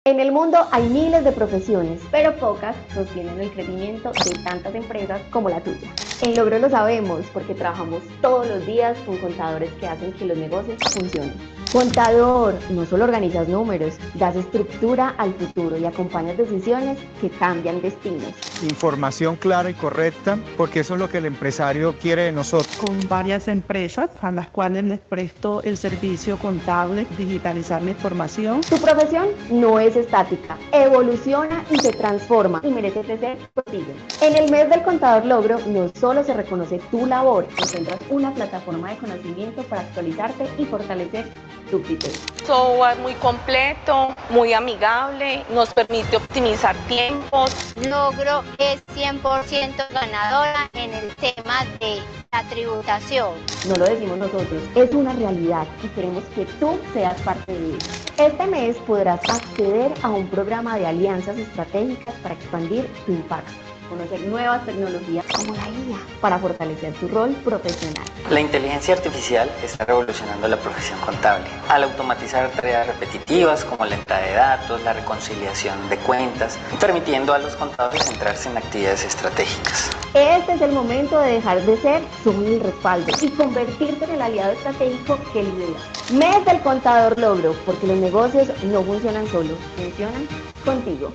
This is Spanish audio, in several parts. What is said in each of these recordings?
En el mundo hay miles de profesiones, pero pocas sostienen el crecimiento de tantas empresas como la tuya. En Logro lo sabemos porque trabajamos todos los días con contadores que hacen que los negocios funcionen. Contador, no solo organizas números, das estructura al futuro y acompañas decisiones que cambian destinos. Información clara y correcta, porque eso es lo que el empresario quiere de nosotros. Con varias empresas a las cuales les presto el servicio contable, digitalizar la información. Tu profesión no es estática, evoluciona y se transforma y merece crecer contigo. En el mes del contador Logro no solo se reconoce tu labor, encuentras una plataforma de conocimiento para actualizarte y fortalecer tu criterio. Software muy completo, muy amigable, nos permite optimizar tiempos. Logro es 100% ganadora en el tema de la tributación. No lo decimos nosotros, es una realidad y queremos que tú seas parte de ella. Este mes podrás acceder a un programa de alianzas estratégicas para expandir tu impacto, conocer nuevas tecnologías como la IA para fortalecer tu rol profesional. La inteligencia artificial está revolucionando la profesión contable. Al automatizar tareas repetitivas como la entrada de datos, la reconciliación de cuentas, permitiendo a los contadores centrarse en actividades estratégicas. Este es el momento de dejar de ser solo el respaldo y convertirte en el aliado estratégico que lidera. Mes del contador Logro, porque los negocios no funcionan solos, funcionan contigo.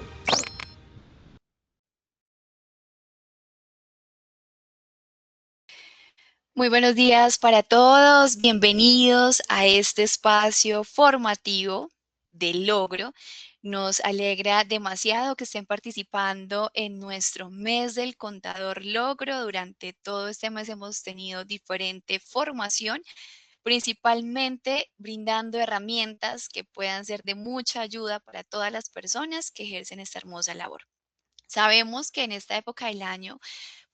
Muy buenos días para todos, bienvenidos a este espacio formativo de Logro. Nos alegra demasiado que estén participando en nuestro mes del contador Logro. Durante todo este mes hemos tenido diferente formación, principalmente brindando herramientas que puedan ser de mucha ayuda para todas las personas que ejercen esta hermosa labor. Sabemos que en esta época del año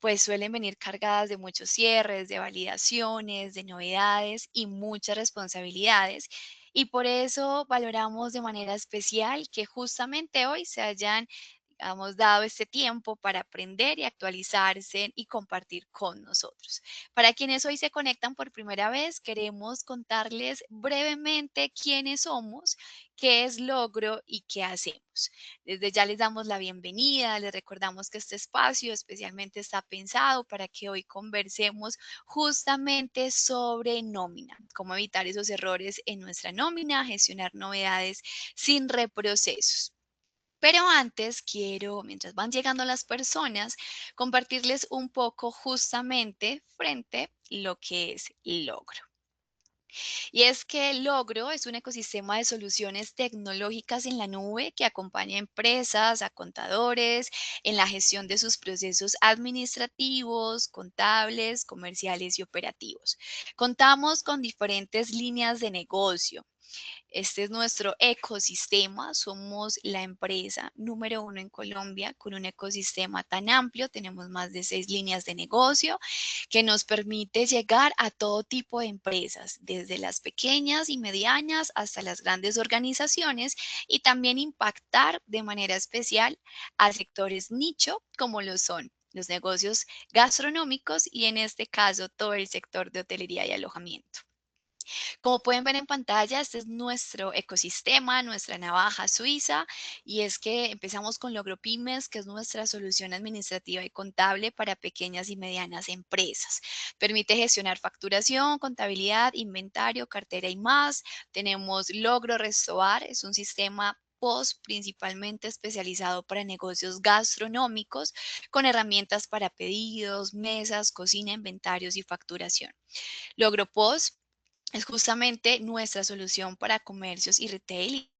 pues suelen venir cargadas de muchos cierres, de validaciones, de novedades y muchas responsabilidades. Y por eso valoramos de manera especial que justamente hoy se hayan, digamos, dado este tiempo para aprender y actualizarse y compartir con nosotros. Para quienes hoy se conectan por primera vez, queremos contarles brevemente quiénes somos, qué es Logro y qué hacemos. Desde ya les damos la bienvenida, les recordamos que este espacio especialmente está pensado para que hoy conversemos justamente sobre nómina, cómo evitar esos errores en nuestra nómina, gestionar novedades sin reprocesos. Pero antes quiero, mientras van llegando las personas, compartirles un poco justamente frente lo que es Logro. Y es que Logro es un ecosistema de soluciones tecnológicas en la nube que acompaña a empresas, a contadores en la gestión de sus procesos administrativos, contables, comerciales y operativos. Contamos con diferentes líneas de negocio. Este es nuestro ecosistema. Somos la empresa número uno en Colombia con un ecosistema tan amplio. Tenemos más de 6 líneas de negocio que nos permite llegar a todo tipo de empresas, desde las pequeñas y medianas hasta las grandes organizaciones y también impactar de manera especial a sectores nicho como lo son los negocios gastronómicos y en este caso todo el sector de hotelería y alojamiento. Como pueden ver en pantalla, este es nuestro ecosistema, nuestra navaja suiza, y es que empezamos con LogroPymes, que es nuestra solución administrativa y contable para pequeñas y medianas empresas. Permite gestionar facturación, contabilidad, inventario, cartera y más. Tenemos Logro Restobar, es un sistema POS principalmente especializado para negocios gastronómicos con herramientas para pedidos, mesas, cocina, inventarios y facturación. Logro POS es justamente nuestra solución para comercios y retail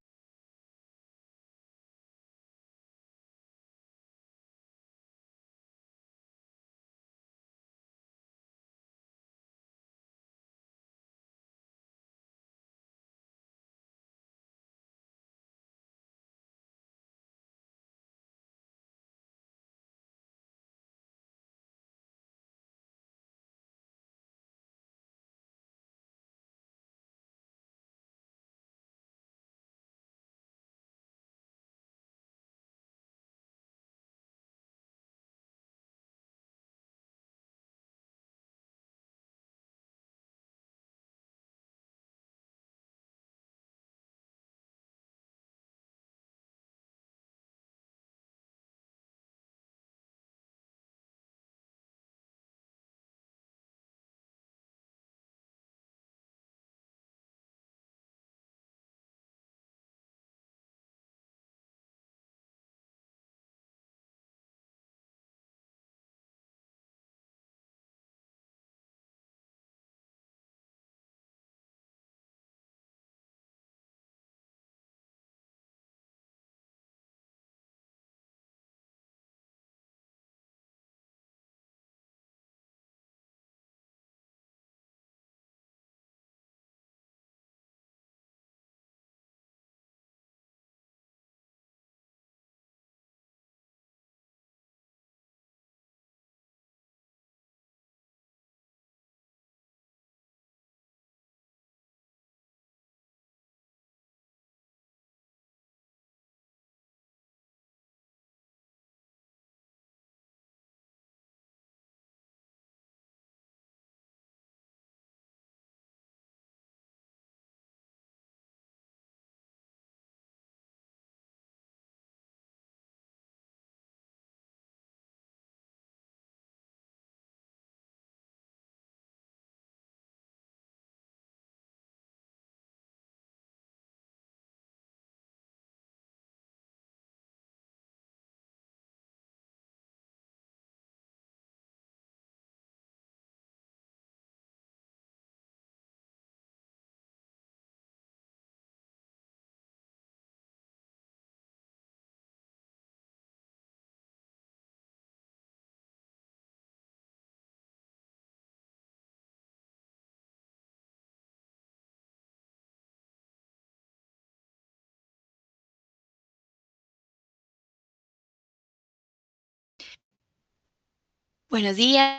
Buenos días,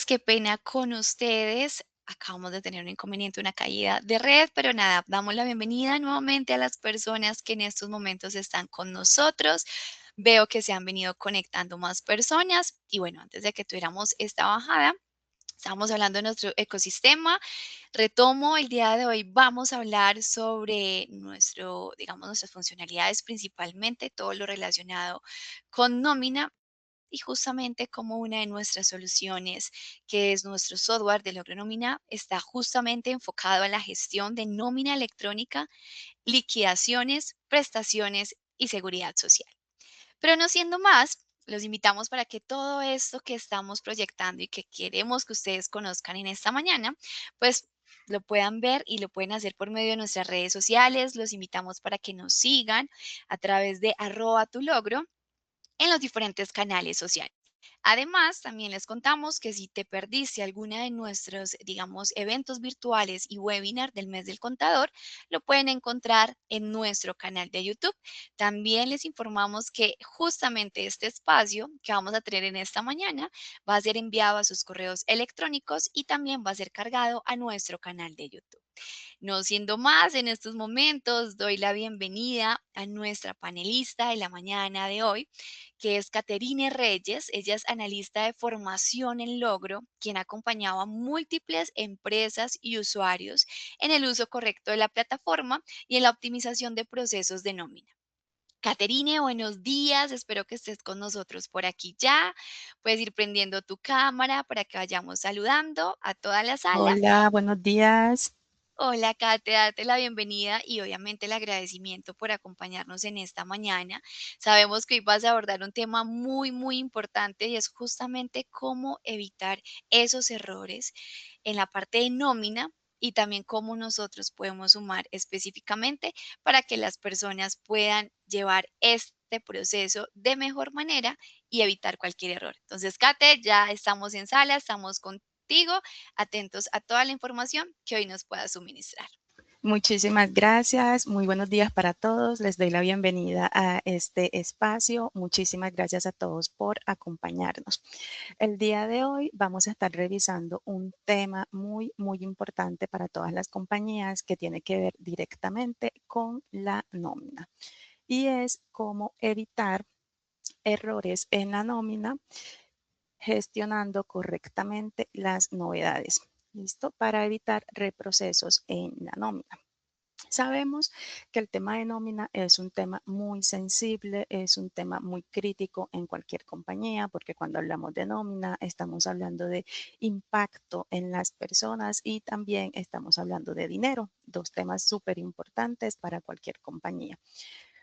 qué pena con ustedes. Acabamos de tener un inconveniente, una caída de red, pero nada, damos la bienvenida nuevamente a las personas que en estos momentos están con nosotros. Veo que se han venido conectando más personas y bueno, antes de que tuviéramos esta bajada, estábamos hablando de nuestro ecosistema. Retomo, el día de hoy vamos a hablar sobre digamos, nuestras funcionalidades, principalmente todo lo relacionado con nómina y justamente como una de nuestras soluciones, que es nuestro software de logro nómina, está justamente enfocado a la gestión de nómina electrónica, liquidaciones, prestaciones y seguridad social. Pero no siendo más, los invitamos para que todo esto que estamos proyectando y que queremos que ustedes conozcan en esta mañana, pues lo puedan ver y lo pueden hacer por medio de nuestras redes sociales. Los invitamos para que nos sigan a través de @tulogro en los diferentes canales sociales. Además, también les contamos que si te perdiste alguna de nuestros, digamos, eventos virtuales y webinar del mes del contador, lo pueden encontrar en nuestro canal de YouTube. También les informamos que justamente este espacio que vamos a tener en esta mañana va a ser enviado a sus correos electrónicos y también va a ser cargado a nuestro canal de YouTube. No siendo más, en estos momentos doy la bienvenida a nuestra panelista de la mañana de hoy, que es Caterine Reyes. Ella es analista de formación en logro, quien ha acompañado a múltiples empresas y usuarios en el uso correcto de la plataforma y en la optimización de procesos de nómina. Caterine, buenos días, espero que estés con nosotros por aquí ya. Puedes ir prendiendo tu cámara para que vayamos saludando a toda la sala. Hola, buenos días. Hola, Kate, darte la bienvenida y obviamente el agradecimiento por acompañarnos en esta mañana. Sabemos que hoy vas a abordar un tema muy, muy importante y es justamente cómo evitar esos errores en la parte de nómina y también cómo nosotros podemos sumar específicamente para que las personas puedan llevar este proceso de mejor manera y evitar cualquier error. Entonces, Kate, ya estamos en sala, estamos contigo, atentos a toda la información que hoy nos pueda suministrar. Muchísimas gracias. Muy buenos días para todos. Les doy la bienvenida a este espacio. Muchísimas gracias a todos por acompañarnos. El día de hoy vamos a estar revisando un tema muy, muy importante para todas las compañías que tiene que ver directamente con la nómina y es cómo evitar errores en la nómina gestionando correctamente las novedades. ¿Listo? Para evitar reprocesos en la nómina. Sabemos que el tema de nómina es un tema muy sensible, es un tema muy crítico en cualquier compañía, porque cuando hablamos de nómina estamos hablando de impacto en las personas y también estamos hablando de dinero, dos temas súper importantes para cualquier compañía.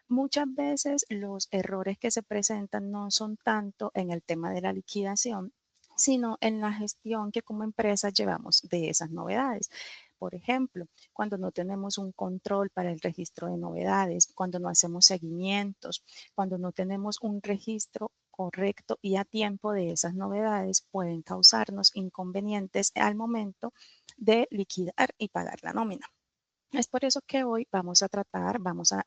Muchas veces los errores que se presentan no son tanto en el tema de la liquidación, sino en la gestión que como empresa llevamos de esas novedades. Por ejemplo, cuando no tenemos un control para el registro de novedades, cuando no hacemos seguimientos, cuando no tenemos un registro correcto y a tiempo de esas novedades, pueden causarnos inconvenientes al momento de liquidar y pagar la nómina. Es por eso que hoy vamos a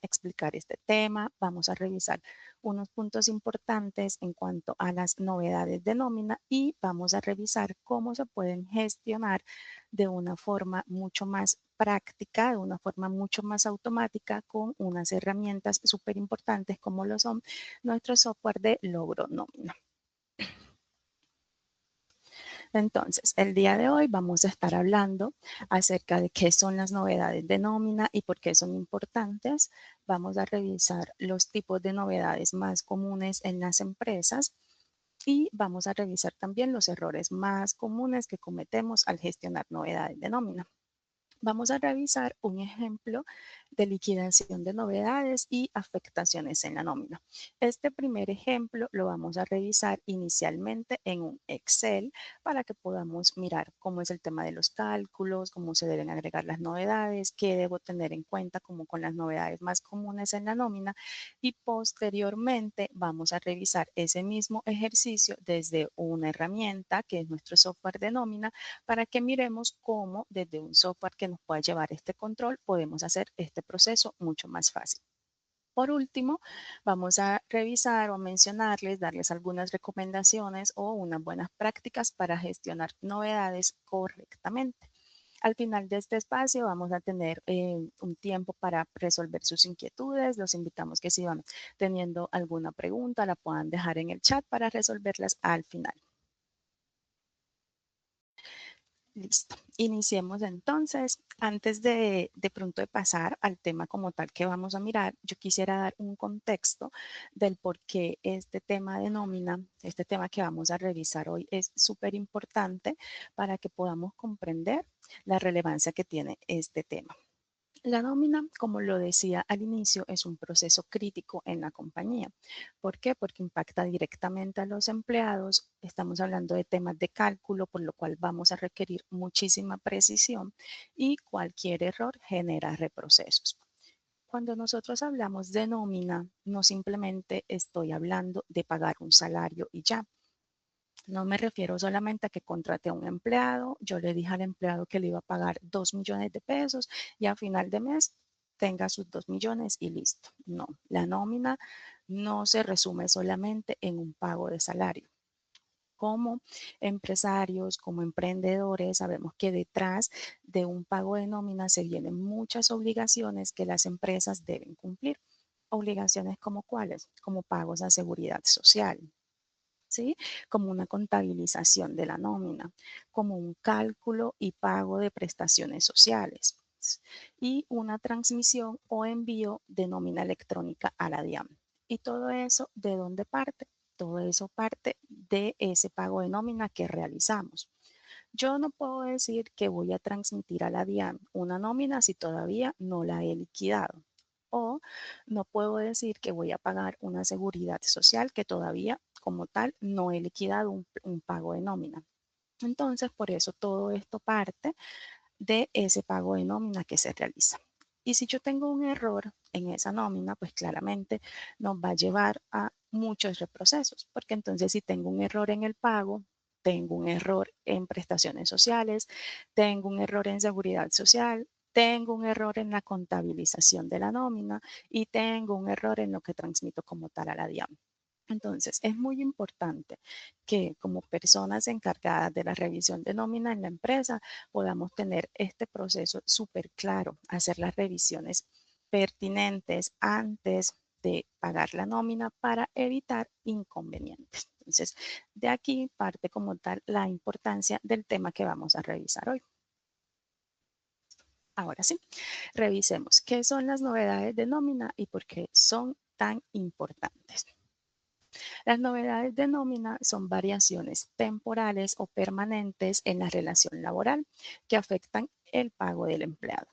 explicar este tema, vamos a revisar unos puntos importantes en cuanto a las novedades de nómina y vamos a revisar cómo se pueden gestionar de una forma mucho más práctica, de una forma mucho más automática con unas herramientas súper importantes como lo son nuestro software de logro nómina. Entonces, el día de hoy vamos a estar hablando acerca de qué son las novedades de nómina y por qué son importantes. Vamos a revisar los tipos de novedades más comunes en las empresas y vamos a revisar también los errores más comunes que cometemos al gestionar novedades de nómina. Vamos a revisar un ejemplo de liquidación de novedades y afectaciones en la nómina. Este primer ejemplo lo vamos a revisar inicialmente en un Excel para que podamos mirar cómo es el tema de los cálculos, cómo se deben agregar las novedades, qué debo tener en cuenta como con las novedades más comunes en la nómina y posteriormente vamos a revisar ese mismo ejercicio desde una herramienta que es nuestro software de nómina para que miremos cómo desde un software que nos pueda llevar este control podemos hacer este proceso mucho más fácil. Por último, vamos a revisar o mencionarles, darles algunas recomendaciones o unas buenas prácticas para gestionar novedades correctamente. Al final de este espacio vamos a tener un tiempo para resolver sus inquietudes. Los invitamos que si van teniendo alguna pregunta la puedan dejar en el chat para resolverlas al final. Listo. Iniciemos entonces. Antes de pronto de pasar al tema como tal que vamos a mirar, yo quisiera dar un contexto del por qué este tema de nómina, este tema que vamos a revisar hoy es súper importante para que podamos comprender la relevancia que tiene este tema. La nómina, como lo decía al inicio, es un proceso crítico en la compañía. ¿Por qué? Porque impacta directamente a los empleados. Estamos hablando de temas de cálculo, por lo cual vamos a requerir muchísima precisión y cualquier error genera reprocesos. Cuando nosotros hablamos de nómina, no simplemente estoy hablando de pagar un salario y ya. No me refiero solamente a que contraté a un empleado, yo le dije al empleado que le iba a pagar 2 millones de pesos y a final de mes tenga sus 2 millones y listo. No, la nómina no se resume solamente en un pago de salario. Como empresarios, como emprendedores, sabemos que detrás de un pago de nómina se vienen muchas obligaciones que las empresas deben cumplir. Obligaciones como cuáles, como pagos a seguridad social, ¿sí? Como una contabilización de la nómina, como un cálculo y pago de prestaciones sociales y una transmisión o envío de nómina electrónica a la DIAN. ¿Y todo eso de dónde parte? Todo eso parte de ese pago de nómina que realizamos. Yo no puedo decir que voy a transmitir a la DIAN una nómina si todavía no la he liquidado. O no puedo decir que voy a pagar una seguridad social que todavía como tal no he liquidado un pago de nómina. Entonces, por eso todo esto parte de ese pago de nómina que se realiza. Y si yo tengo un error en esa nómina, pues claramente nos va a llevar a muchos reprocesos, porque entonces si tengo un error en el pago, tengo un error en prestaciones sociales, tengo un error en seguridad social, tengo un error en la contabilización de la nómina y tengo un error en lo que transmito como tal a la DIAN. Entonces, es muy importante que como personas encargadas de la revisión de nómina en la empresa podamos tener este proceso súper claro, hacer las revisiones pertinentes antes de pagar la nómina para evitar inconvenientes. Entonces, de aquí parte como tal la importancia del tema que vamos a revisar hoy. Ahora sí, revisemos qué son las novedades de nómina y por qué son tan importantes. Las novedades de nómina son variaciones temporales o permanentes en la relación laboral que afectan el pago del empleado.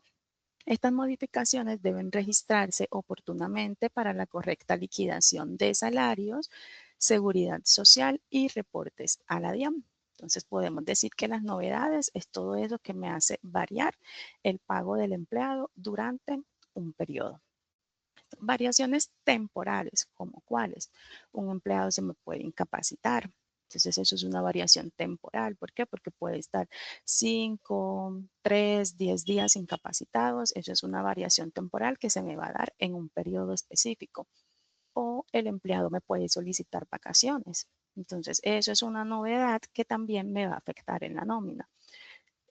Estas modificaciones deben registrarse oportunamente para la correcta liquidación de salarios, seguridad social y reportes a la DIAN. Entonces podemos decir que las novedades es todo eso que me hace variar el pago del empleado durante un periodo. Variaciones temporales, como cuáles. Un empleado se me puede incapacitar. Entonces, eso es una variación temporal. ¿Por qué? Porque puede estar 5, 3, 10 días incapacitados. Eso es una variación temporal que se me va a dar en un periodo específico. O el empleado me puede solicitar vacaciones. Entonces, eso es una novedad que también me va a afectar en la nómina.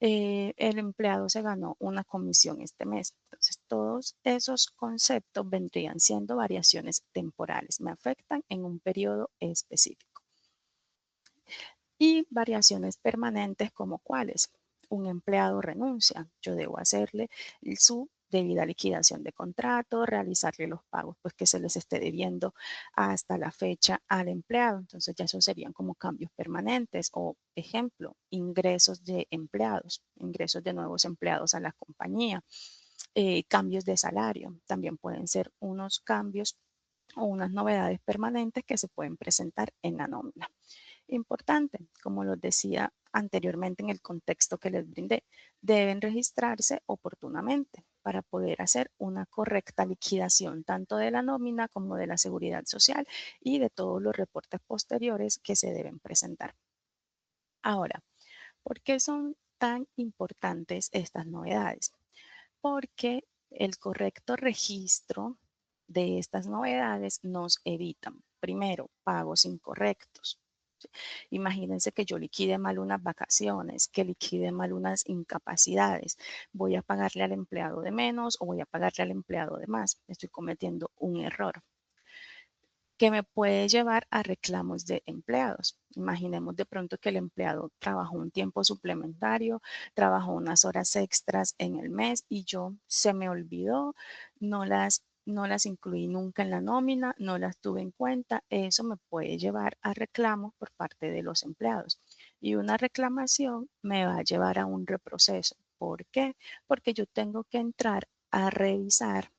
El empleado se ganó una comisión este mes. Entonces, todos esos conceptos vendrían siendo variaciones temporales, me afectan en un periodo específico. Y variaciones permanentes como cuáles. Un empleado renuncia, yo debo hacerle su debida liquidación de contrato, realizarle los pagos pues, que se les esté debiendo hasta la fecha al empleado. Entonces ya eso serían como cambios permanentes o, ejemplo, ingresos de empleados, ingresos de nuevos empleados a la compañía, cambios de salario. También pueden ser unos cambios o unas novedades permanentes que se pueden presentar en la nómina. Importante, como los decía anteriormente en el contexto que les brindé, deben registrarse oportunamente para poder hacer una correcta liquidación tanto de la nómina como de la seguridad social y de todos los reportes posteriores que se deben presentar. Ahora, ¿por qué son tan importantes estas novedades? Porque el correcto registro de estas novedades nos evitan, primero, pagos incorrectos. Imagínense que yo liquide mal unas vacaciones, que liquide mal unas incapacidades. ¿Voy a pagarle al empleado de menos o voy a pagarle al empleado de más? Estoy cometiendo un error que me puede llevar a reclamos de empleados. Imaginemos de pronto que el empleado trabajó un tiempo suplementario, trabajó unas horas extras en el mes y yo se me olvidó, no las incluí nunca en la nómina, no las tuve en cuenta. Eso me puede llevar a reclamos por parte de los empleados. Y una reclamación me va a llevar a un reproceso. ¿Por qué? Porque yo tengo que entrar a revisar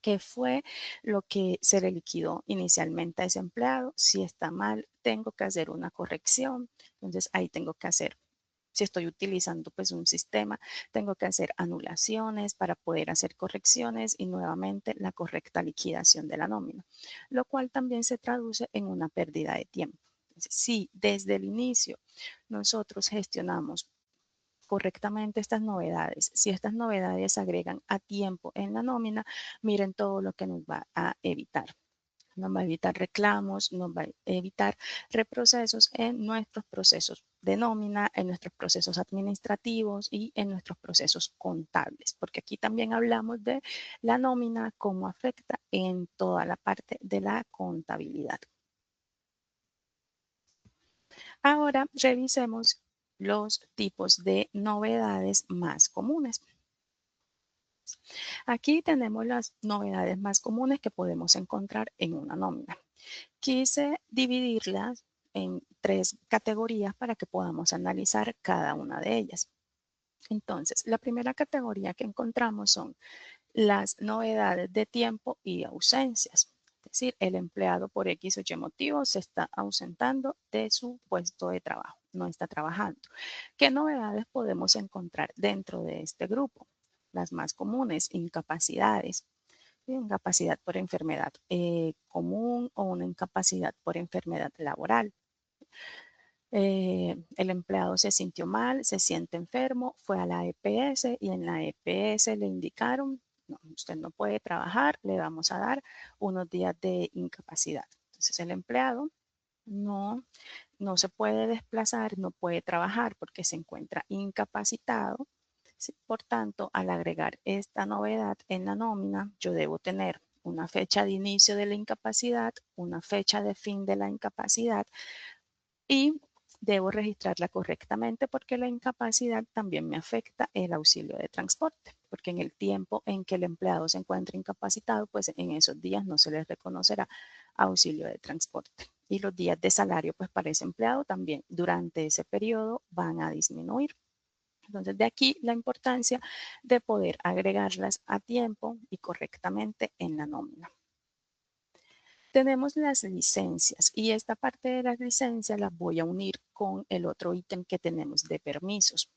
qué fue lo que se le liquidó inicialmente a ese empleado. Si está mal, tengo que hacer una corrección. Entonces, ahí tengo que hacer, si estoy utilizando pues un sistema, tengo que hacer anulaciones para poder hacer correcciones y nuevamente la correcta liquidación de la nómina, lo cual también se traduce en una pérdida de tiempo. Entonces, si desde el inicio nosotros gestionamos correctamente estas novedades, si estas novedades se agregan a tiempo en la nómina, miren todo lo que nos va a evitar. Nos va a evitar reclamos, nos va a evitar reprocesos en nuestros procesos de nómina, en nuestros procesos administrativos y en nuestros procesos contables, porque aquí también hablamos de la nómina, cómo afecta en toda la parte de la contabilidad. Ahora revisemos los tipos de novedades más comunes. Aquí tenemos las novedades más comunes que podemos encontrar en una nómina. Quise dividirlas en 3 categorías para que podamos analizar cada una de ellas. Entonces, la primera categoría que encontramos son las novedades de tiempo y ausencias. Es decir, el empleado por X o Y motivo se está ausentando de su puesto de trabajo, no está trabajando. ¿Qué novedades podemos encontrar dentro de este grupo? Las más comunes, incapacidades. Incapacidad por enfermedad común o una incapacidad por enfermedad laboral. El empleado se sintió mal, se siente enfermo, fue a la EPS y en la EPS le indicaron, no, usted no puede trabajar, le vamos a dar unos días de incapacidad. Entonces el empleado no se puede desplazar, no puede trabajar porque se encuentra incapacitado. Por tanto, al agregar esta novedad en la nómina, yo debo tener una fecha de inicio de la incapacidad, una fecha de fin de la incapacidad y debo registrarla correctamente porque la incapacidad también me afecta el auxilio de transporte, porque en el tiempo en que el empleado se encuentre incapacitado, pues en esos días no se les reconocerá auxilio de transporte. Y los días de salario, pues para ese empleado también durante ese periodo van a disminuir. Entonces, de aquí la importancia de poder agregarlas a tiempo y correctamente en la nómina. Tenemos las licencias y esta parte de las licencias las voy a unir con el otro ítem que tenemos de permisos.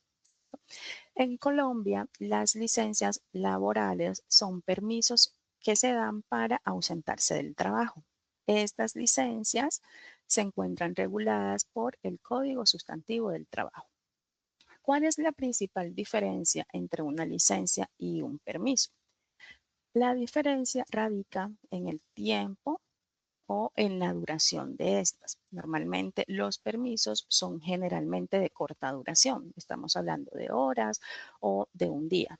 En Colombia, las licencias laborales son permisos que se dan para ausentarse del trabajo. Estas licencias se encuentran reguladas por el Código Sustantivo del Trabajo. ¿Cuál es la principal diferencia entre una licencia y un permiso? La diferencia radica en el tiempo o en la duración de estas. Normalmente los permisos son generalmente de corta duración. Estamos hablando de horas o de un día.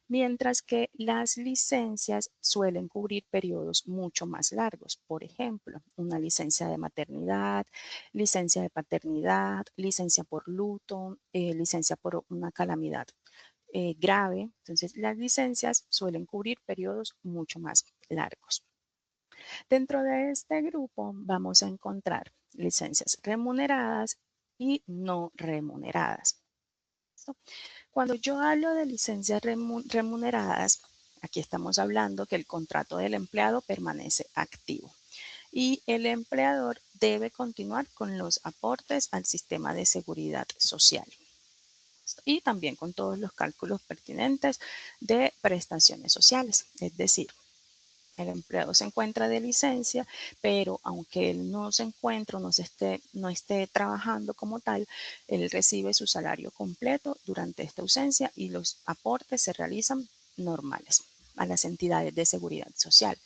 Mientras que las licencias suelen cubrir periodos mucho más largos. Por ejemplo, una licencia de maternidad, licencia de paternidad, licencia por luto, licencia por una calamidad grave. Entonces, las licencias suelen cubrir periodos mucho más largos. Dentro de este grupo vamos a encontrar licencias remuneradas y no remuneradas. Cuando yo hablo de licencias remuneradas, aquí estamos hablando que el contrato del empleado permanece activo y el empleador debe continuar con los aportes al sistema de seguridad social y también con todos los cálculos pertinentes de prestaciones sociales. Es decir, el empleado se encuentra de licencia, pero aunque él no se encuentre, no esté trabajando como tal, él recibe su salario completo durante esta ausencia y los aportes se realizan normales. a las entidades de seguridad social.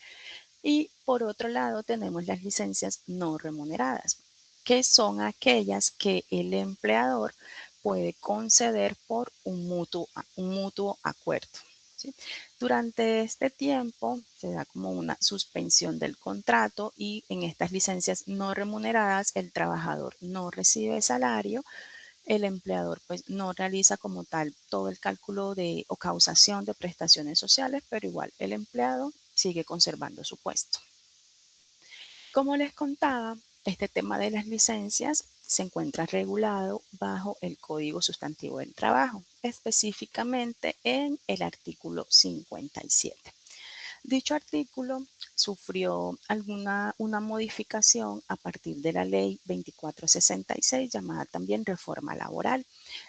Y por otro lado tenemos las licencias no remuneradas, que son aquellas que el empleador puede conceder por un mutuo acuerdo, ¿sí? Durante este tiempo se da como una suspensión del contrato y en estas licencias no remuneradas el trabajador no recibe salario, el empleador pues no realiza como tal todo el cálculo de o causación de prestaciones sociales, pero igual el empleado sigue conservando su puesto. Como les contaba, este tema de las licencias se encuentra regulado bajo el Código Sustantivo del Trabajo, específicamente en el artículo 57. Dicho artículo sufrió una modificación a partir de la ley 2466, llamada también reforma laboral,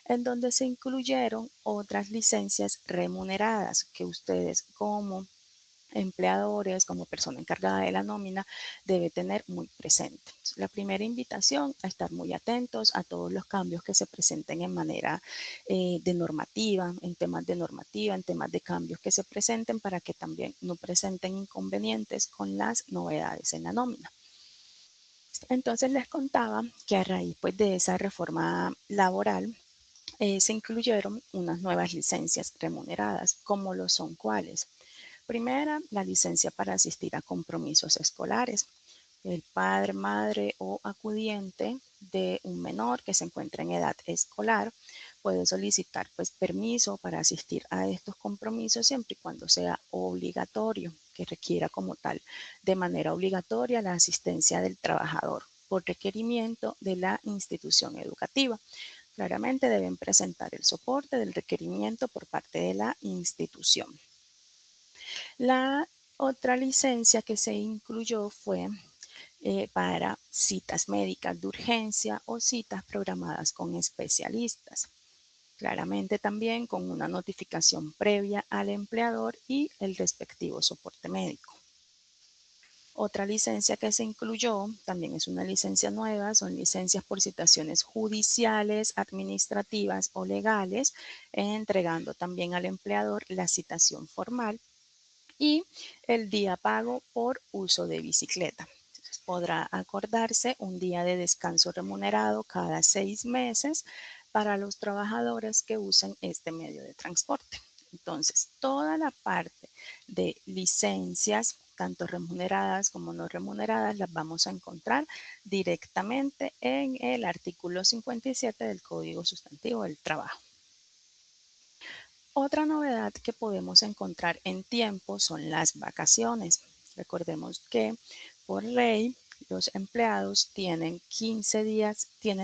en donde se incluyeron otras licencias remuneradas que ustedes como empleadores, como persona encargada de la nómina, debe tener muy presente. La primera invitación a estar muy atentos a todos los cambios que se presenten en manera de normativa, en temas de cambios que se presenten para que también no presenten inconvenientes con las novedades en la nómina. Entonces les contaba que a raíz pues, de esa reforma laboral se incluyeron unas nuevas licencias remuneradas, como lo son cuáles. Primera, la licencia para asistir a compromisos escolares. El padre, madre o acudiente de un menor que se encuentra en edad escolar puede solicitar pues, permiso para asistir a estos compromisos siempre y cuando sea obligatorio, que requiera como tal de manera obligatoria la asistencia del trabajador por requerimiento de la institución educativa. Claramente deben presentar el soporte del requerimiento por parte de la institución. La otra licencia que se incluyó fue para citas médicas de urgencia o citas programadas con especialistas. Claramente también con una notificación previa al empleador y el respectivo soporte médico. Otra licencia que se incluyó, también es una licencia nueva, son licencias por citaciones judiciales, administrativas o legales, entregando también al empleador la citación formal y el día pago por uso de bicicleta. Entonces, podrá acordarse un día de descanso remunerado cada 6 meses para los trabajadores que usen este medio de transporte. Entonces, toda la parte de licencias, tanto remuneradas como no remuneradas, las vamos a encontrar directamente en el artículo 57 del Código Sustantivo del Trabajo. Otra novedad que podemos encontrar en tiempo son las vacaciones. Recordemos que por ley los empleados tienen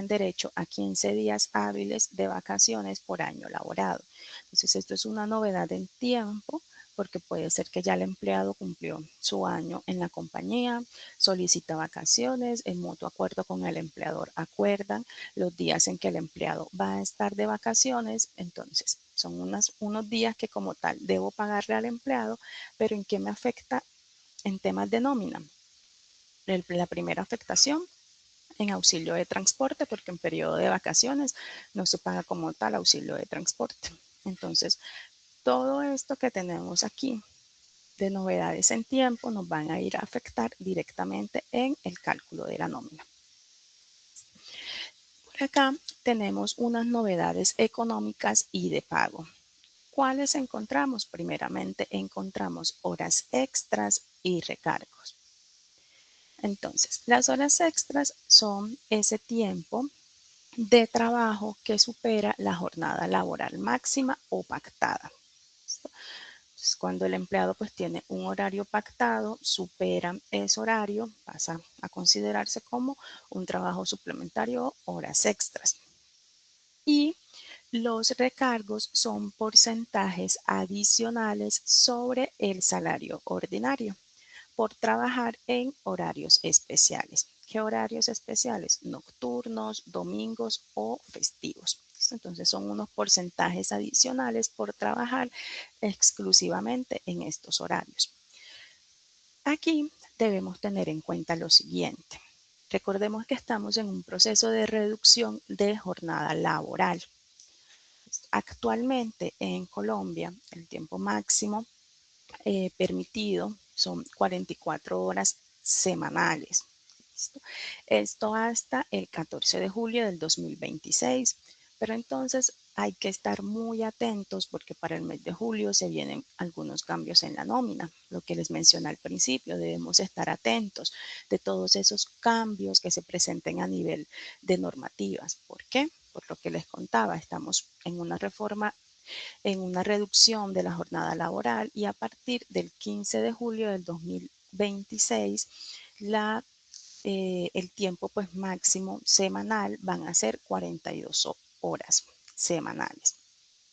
derecho a 15 días hábiles de vacaciones por año laborado. Entonces esto es una novedad en tiempo porque puede ser que ya el empleado cumplió su año en la compañía, solicita vacaciones, en mutuo acuerdo con el empleador acuerdan los días en que el empleado va a estar de vacaciones, entonces son unos días que como tal debo pagarle al empleado, pero ¿en qué me afecta en temas de nómina? La primera afectación en auxilio de transporte, porque en periodo de vacaciones no se paga como tal auxilio de transporte. Entonces, todo esto que tenemos aquí de novedades en tiempo nos van a ir a afectar directamente en el cálculo de la nómina. Por acá tenemos unas novedades económicas y de pago. ¿Cuáles encontramos? Primeramente encontramos horas extras y recargos. Entonces, las horas extras son ese tiempo de trabajo que supera la jornada laboral máxima o pactada. Entonces, cuando el empleado pues tiene un horario pactado, supera ese horario, pasa a considerarse como un trabajo suplementario o horas extras. Y los recargos son porcentajes adicionales sobre el salario ordinario por trabajar en horarios especiales. ¿Qué horarios especiales? Nocturnos, domingos o festivos. Entonces son unos porcentajes adicionales por trabajar exclusivamente en estos horarios. Aquí debemos tener en cuenta lo siguiente. Recordemos que estamos en un proceso de reducción de jornada laboral. Actualmente en Colombia el tiempo máximo permitido son 44 horas semanales. ¿Listo? Esto hasta el 14 de julio del 2026. Pero entonces hay que estar muy atentos porque para el mes de julio se vienen algunos cambios en la nómina. Lo que les mencioné al principio, debemos estar atentos de todos esos cambios que se presenten a nivel de normativas. ¿Por qué? Por lo que les contaba, estamos en una reforma, en una reducción de la jornada laboral y a partir del 15 de julio del 2026 el tiempo pues máximo semanal van a ser 42 horas semanales.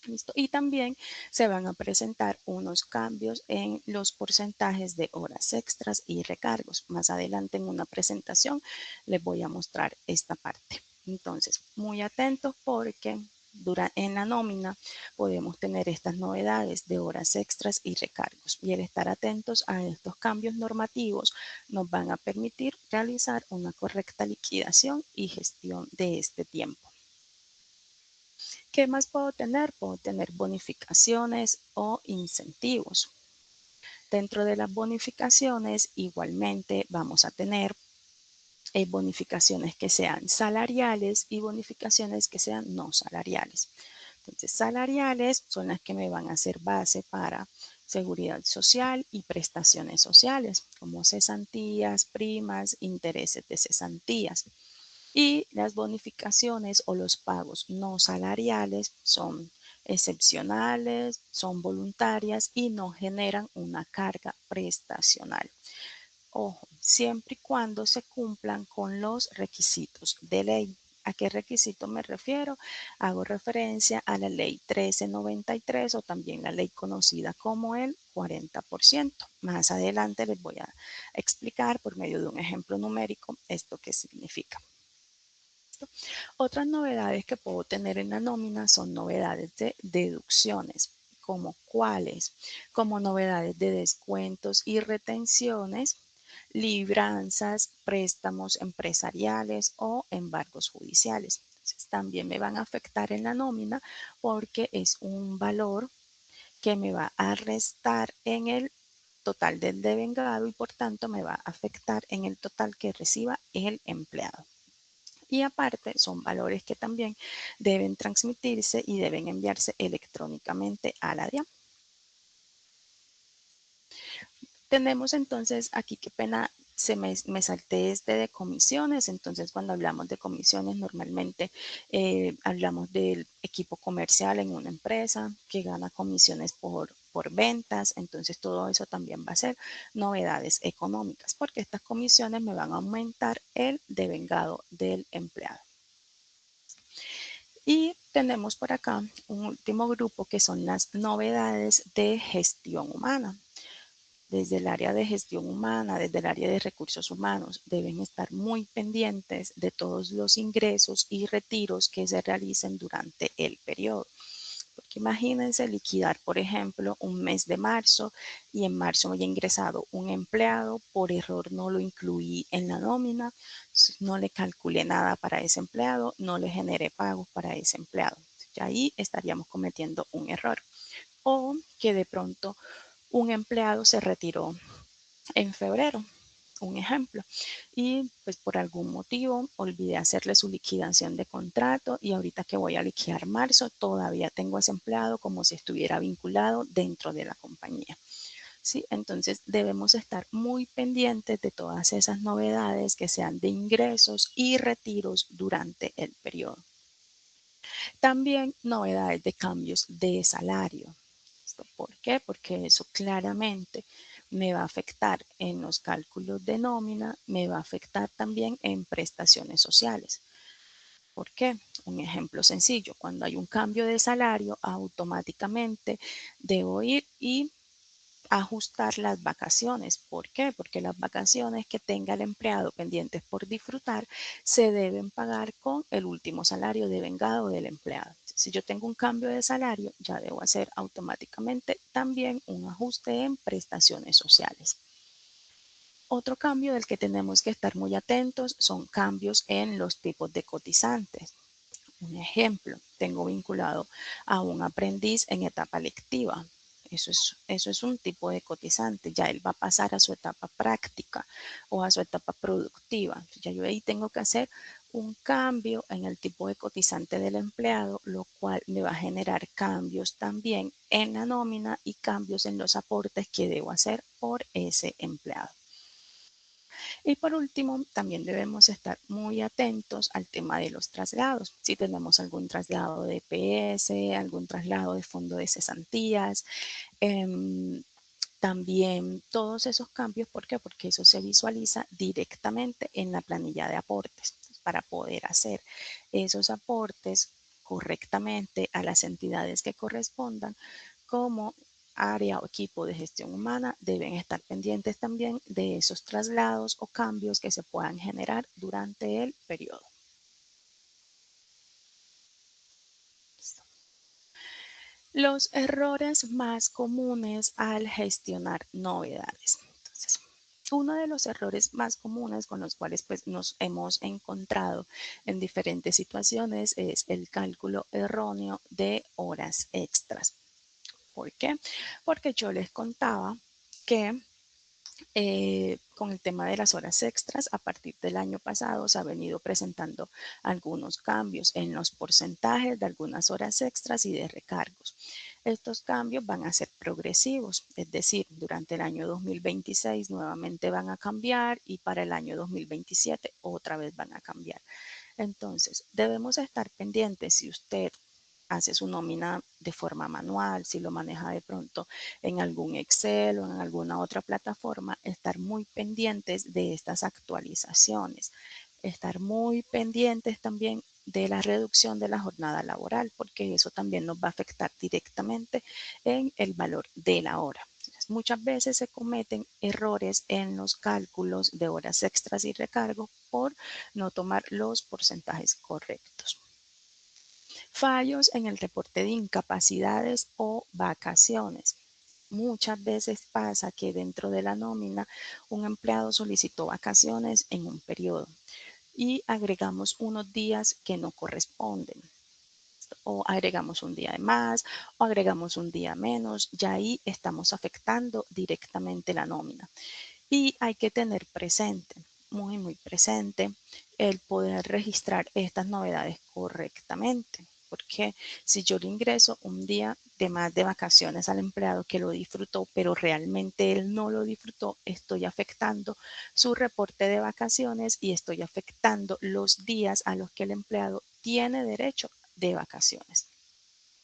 ¿Listo? Y también se van a presentar unos cambios en los porcentajes de horas extras y recargos. Más adelante en una presentación les voy a mostrar esta parte. Entonces, muy atentos porque en la nómina podemos tener estas novedades de horas extras y recargos. Y el estar atentos a estos cambios normativos nos van a permitir realizar una correcta liquidación y gestión de este tiempo. ¿Qué más puedo tener? Puedo tener bonificaciones o incentivos. Dentro de las bonificaciones, igualmente vamos a tener bonificaciones que sean salariales y bonificaciones que sean no salariales. Entonces, salariales son las que me van a hacer base para seguridad social y prestaciones sociales, como cesantías, primas, intereses de cesantías. Y las bonificaciones o los pagos no salariales son excepcionales, son voluntarias y no generan una carga prestacional. Ojo, siempre y cuando se cumplan con los requisitos de ley. ¿A qué requisito me refiero? Hago referencia a la ley 1393 o también la ley conocida como el 40%. Más adelante les voy a explicar por medio de un ejemplo numérico esto qué significa. Otras novedades que puedo tener en la nómina son novedades de deducciones, como cuáles, como novedades de descuentos y retenciones, libranzas, préstamos empresariales o embargos judiciales. Entonces, también me van a afectar en la nómina porque es un valor que me va a restar en el total del devengado y por tanto me va a afectar en el total que reciba el empleado. Y aparte son valores que también deben transmitirse y deben enviarse electrónicamente a la DIAN. Tenemos entonces aquí, qué pena, me salté de comisiones. Entonces cuando hablamos de comisiones normalmente hablamos del equipo comercial en una empresa que gana comisiones por ventas. Entonces todo eso también va a ser novedades económicas porque estas comisiones me van a aumentar el devengado del empleado. Y tenemos por acá un último grupo que son las novedades de gestión humana. Desde el área de gestión humana, desde el área de recursos humanos, deben estar muy pendientes de todos los ingresos y retiros que se realicen durante el periodo. Porque imagínense liquidar, por ejemplo, un mes de marzo y en marzo me haya ingresado un empleado, por error no lo incluí en la nómina, no le calculé nada para ese empleado, no le generé pagos para ese empleado. Y ahí estaríamos cometiendo un error. O que de pronto un empleado se retiró en febrero, un ejemplo, y pues por algún motivo olvidé hacerle su liquidación de contrato y ahorita que voy a liquidar marzo todavía tengo ese empleado como si estuviera vinculado dentro de la compañía. ¿Sí? Entonces debemos estar muy pendientes de todas esas novedades que sean de ingresos y retiros durante el periodo. También novedades de cambios de salario. ¿Por qué? Porque eso claramente me va a afectar en los cálculos de nómina, me va a afectar también en prestaciones sociales. ¿Por qué? Un ejemplo sencillo, cuando hay un cambio de salario, automáticamente debo ir y ajustar las vacaciones. ¿Por qué? Porque las vacaciones que tenga el empleado pendientes por disfrutar se deben pagar con el último salario devengado del empleado. Si yo tengo un cambio de salario, ya debo hacer automáticamente también un ajuste en prestaciones sociales. Otro cambio del que tenemos que estar muy atentos son cambios en los tipos de cotizantes. Un ejemplo, tengo vinculado a un aprendiz en etapa lectiva. Eso es un tipo de cotizante. Ya él va a pasar a su etapa práctica o a su etapa productiva. Ya yo ahí tengo que hacer un cambio en el tipo de cotizante del empleado, lo cual me va a generar cambios también en la nómina y cambios en los aportes que debo hacer por ese empleado. Y por último, también debemos estar muy atentos al tema de los traslados. Si tenemos algún traslado de EPS, algún traslado de fondo de cesantías, también todos esos cambios, ¿por qué? Porque eso se visualiza directamente en la planilla de aportes para poder hacer esos aportes correctamente a las entidades que correspondan, como área o equipo de gestión humana deben estar pendientes también de esos traslados o cambios que se puedan generar durante el periodo. Los errores más comunes al gestionar novedades. Entonces, uno de los errores más comunes con los cuales pues, nos hemos encontrado en diferentes situaciones es el cálculo erróneo de horas extras. ¿Por qué? Porque yo les contaba que con el tema de las horas extras, a partir del año pasado se ha venido presentando algunos cambios en los porcentajes de algunas horas extras y de recargos. Estos cambios van a ser progresivos, es decir, durante el año 2026 nuevamente van a cambiar y para el año 2027 otra vez van a cambiar. Entonces, debemos estar pendientes si usted hace su nómina de forma manual, si lo maneja de pronto en algún Excel o en alguna otra plataforma, estar muy pendientes de estas actualizaciones, estar muy pendientes también de la reducción de la jornada laboral, porque eso también nos va a afectar directamente en el valor de la hora. Entonces, muchas veces se cometen errores en los cálculos de horas extras y recargo por no tomar los porcentajes correctos. Fallos en el reporte de incapacidades o vacaciones. Muchas veces pasa que dentro de la nómina un empleado solicitó vacaciones en un periodo y agregamos unos días que no corresponden. O agregamos un día de más o agregamos un día menos. Ya ahí estamos afectando directamente la nómina. Y hay que tener presente, muy presente, el poder registrar estas novedades correctamente. Porque si yo le ingreso un día de más de vacaciones al empleado que lo disfrutó, pero realmente él no lo disfrutó, estoy afectando su reporte de vacaciones y estoy afectando los días a los que el empleado tiene derecho de vacaciones.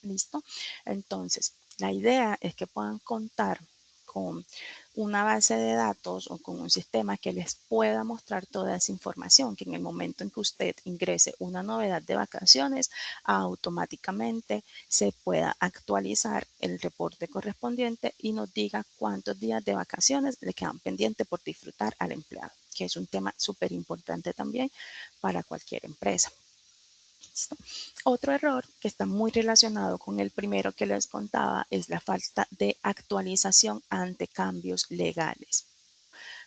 ¿Listo? Entonces, la idea es que puedan contar con una base de datos o con un sistema que les pueda mostrar toda esa información, que en el momento en que usted ingrese una novedad de vacaciones, automáticamente se pueda actualizar el reporte correspondiente y nos diga cuántos días de vacaciones le quedan pendientes por disfrutar al empleado, que es un tema súper importante también para cualquier empresa. Otro error que está muy relacionado con el primero que les contaba es la falta de actualización ante cambios legales.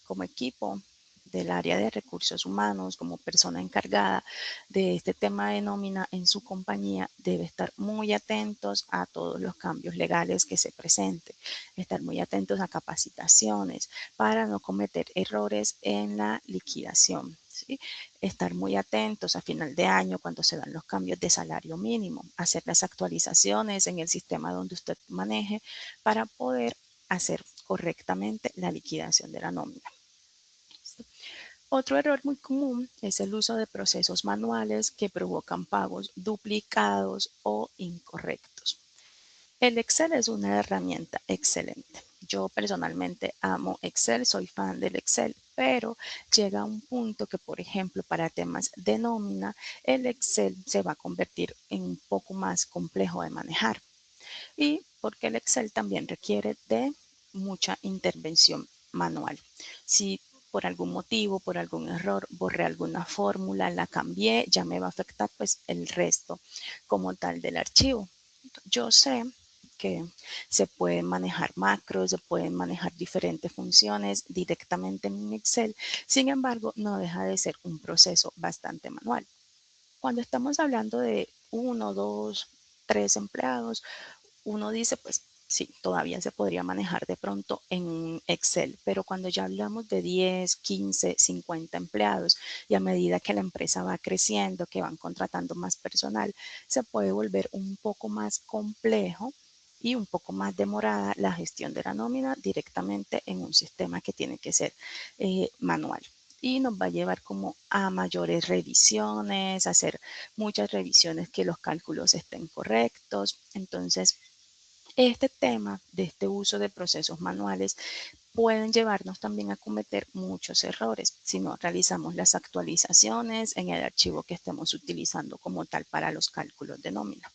Como equipo del área de recursos humanos, como persona encargada de este tema de nómina en su compañía, debe estar muy atentos a todos los cambios legales que se presenten, estar muy atentos a capacitaciones para no cometer errores en la liquidación. ¿Sí? Estar muy atentos a final de año cuando se dan los cambios de salario mínimo, hacer las actualizaciones en el sistema donde usted maneje para poder hacer correctamente la liquidación de la nómina. Otro error muy común es el uso de procesos manuales que provocan pagos duplicados o incorrectos. El Excel es una herramienta excelente. Yo personalmente amo Excel, soy fan del Excel, pero llega un punto que, por ejemplo, para temas de nómina, el Excel se va a convertir en un poco más complejo de manejar. Y porque el Excel también requiere de mucha intervención manual. Si por algún motivo, por algún error, borré alguna fórmula, la cambié, ya me va a afectar pues el resto como tal del archivo. Yo sé que se pueden manejar macros, se pueden manejar diferentes funciones directamente en Excel, sin embargo, no deja de ser un proceso bastante manual. Cuando estamos hablando de 1, 2, 3 empleados, uno dice, pues sí, todavía se podría manejar de pronto en Excel, pero cuando ya hablamos de 10, 15, 50 empleados y a medida que la empresa va creciendo, que van contratando más personal, se puede volver un poco más complejo y un poco más demorada la gestión de la nómina directamente en un sistema que tiene que ser manual. Y nos va a llevar como a mayores revisiones, a hacer muchas revisiones que los cálculos estén correctos. Entonces, este tema de este uso de procesos manuales pueden llevarnos también a cometer muchos errores si no realizamos las actualizaciones en el archivo que estemos utilizando como tal para los cálculos de nómina.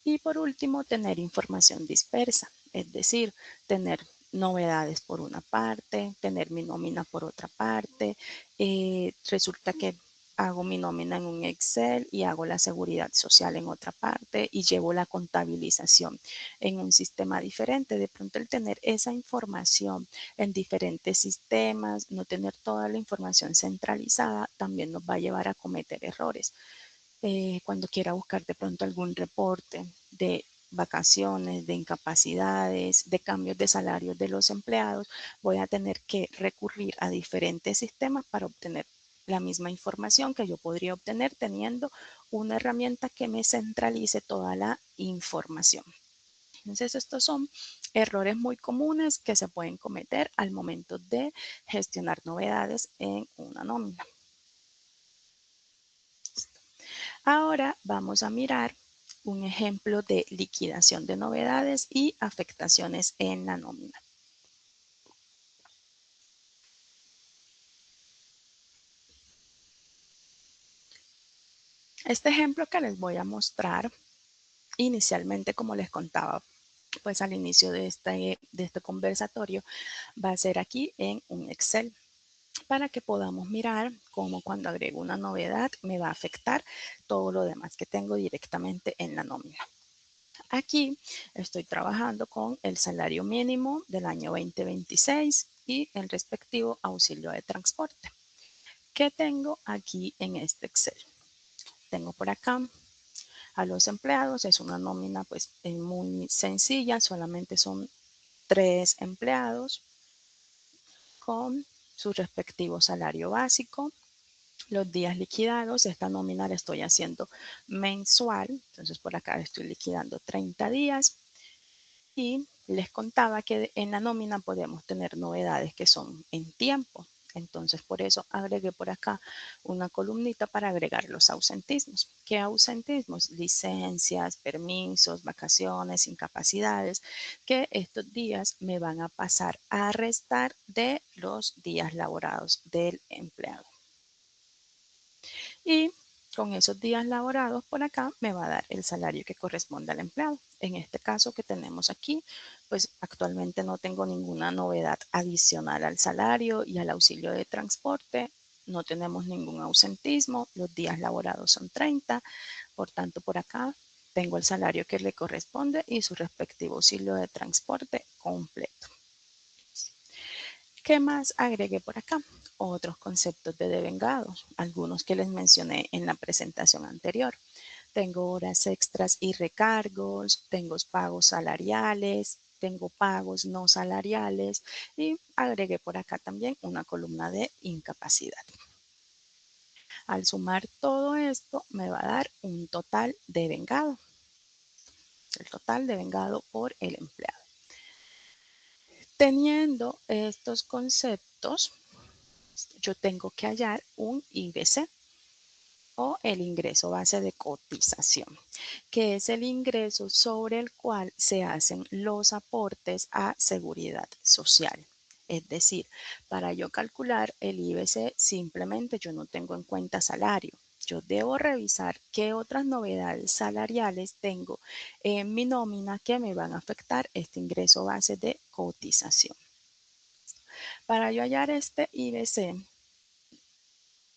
Y por último, tener información dispersa, es decir, tener novedades por una parte, tener mi nómina por otra parte. Resulta que hago mi nómina en un Excel y hago la seguridad social en otra parte y llevo la contabilización en un sistema diferente. De pronto el tener esa información en diferentes sistemas, no tener toda la información centralizada, también nos va a llevar a cometer errores. Cuando quiera buscar de pronto algún reporte de vacaciones, de incapacidades, de cambios de salarios de los empleados, voy a tener que recurrir a diferentes sistemas para obtener la misma información que yo podría obtener teniendo una herramienta que me centralice toda la información. Entonces, estos son errores muy comunes que se pueden cometer al momento de gestionar novedades en una nómina. Ahora vamos a mirar un ejemplo de liquidación de novedades y afectaciones en la nómina. Este ejemplo que les voy a mostrar inicialmente, como les contaba, pues al inicio de este conversatorio, va a ser aquí en un Excel para que podamos mirar cómo cuando agrego una novedad me va a afectar todo lo demás que tengo directamente en la nómina. Aquí estoy trabajando con el salario mínimo del año 2026 y el respectivo auxilio de transporte. ¿Qué tengo aquí en este Excel? Tengo por acá a los empleados, es una nómina pues muy sencilla, solamente son 3 empleados con su respectivo salario básico. Los días liquidados, esta nómina la estoy haciendo mensual, entonces por acá estoy liquidando 30 días. Y les contaba que en la nómina podemos tener novedades que son en tiempo. Entonces, por eso agregué por acá una columnita para agregar los ausentismos. ¿Qué ausentismos? Licencias, permisos, vacaciones, incapacidades, que estos días me van a pasar a restar de los días laborados del empleado. Y con esos días laborados por acá me va a dar el salario que corresponde al empleado. En este caso que tenemos aquí, pues actualmente no tengo ninguna novedad adicional al salario y al auxilio de transporte. No tenemos ningún ausentismo. Los días laborados son 30. Por tanto, por acá tengo el salario que le corresponde y su respectivo auxilio de transporte completo. ¿Qué más agregué por acá? Otros conceptos de devengados, algunos que les mencioné en la presentación anterior. Tengo horas extras y recargos, tengo pagos salariales, tengo pagos no salariales y agregué por acá también una columna de incapacidad. Al sumar todo esto me va a dar un total de vengado. El total de vengado por el empleado. Teniendo estos conceptos, yo tengo que hallar un IBC o el ingreso base de cotización, que es el ingreso sobre el cual se hacen los aportes a seguridad social. Es decir, para yo calcular el IBC, simplemente yo no tengo en cuenta salario. Yo debo revisar qué otras novedades salariales tengo en mi nómina que me van a afectar este ingreso base de cotización. Para yo hallar este IBC,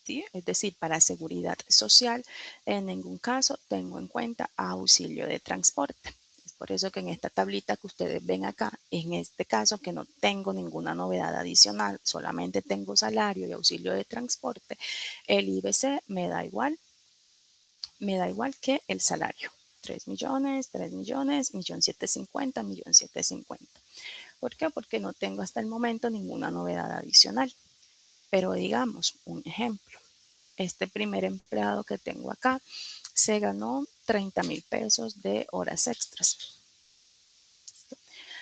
¿sí? Es decir, para seguridad social, en ningún caso tengo en cuenta auxilio de transporte. Es por eso que en esta tablita que ustedes ven acá, en este caso que no tengo ninguna novedad adicional, solamente tengo salario y auxilio de transporte, el IBC me da igual que el salario. 3 millones, 3 millones, 1.750.000, 1.750.000. ¿Por qué? Porque no tengo hasta el momento ninguna novedad adicional. Pero digamos, un ejemplo, este primer empleado que tengo acá se ganó 30.000 pesos de horas extras.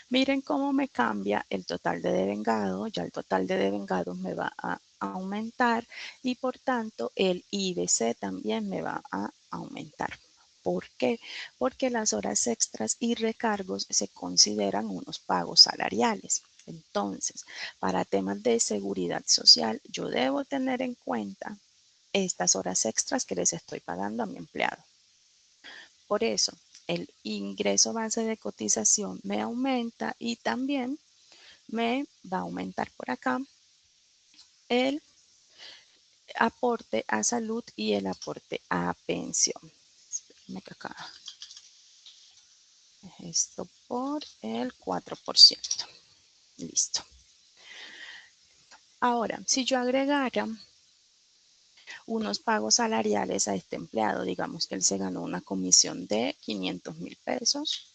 Miren cómo me cambia el total de devengado. Ya el total de devengados me va a aumentar y por tanto el IBC también me va a aumentar. ¿Por qué? Porque las horas extras y recargos se consideran unos pagos salariales. Entonces, para temas de seguridad social, yo debo tener en cuenta estas horas extras que les estoy pagando a mi empleado. Por eso, el ingreso base de cotización me aumenta y también me va a aumentar por acá el aporte a salud y el aporte a pensión. Espérenme que acá. Esto por el 4%. Listo. Ahora, si yo agregara unos pagos salariales a este empleado, digamos que él se ganó una comisión de 500.000 pesos.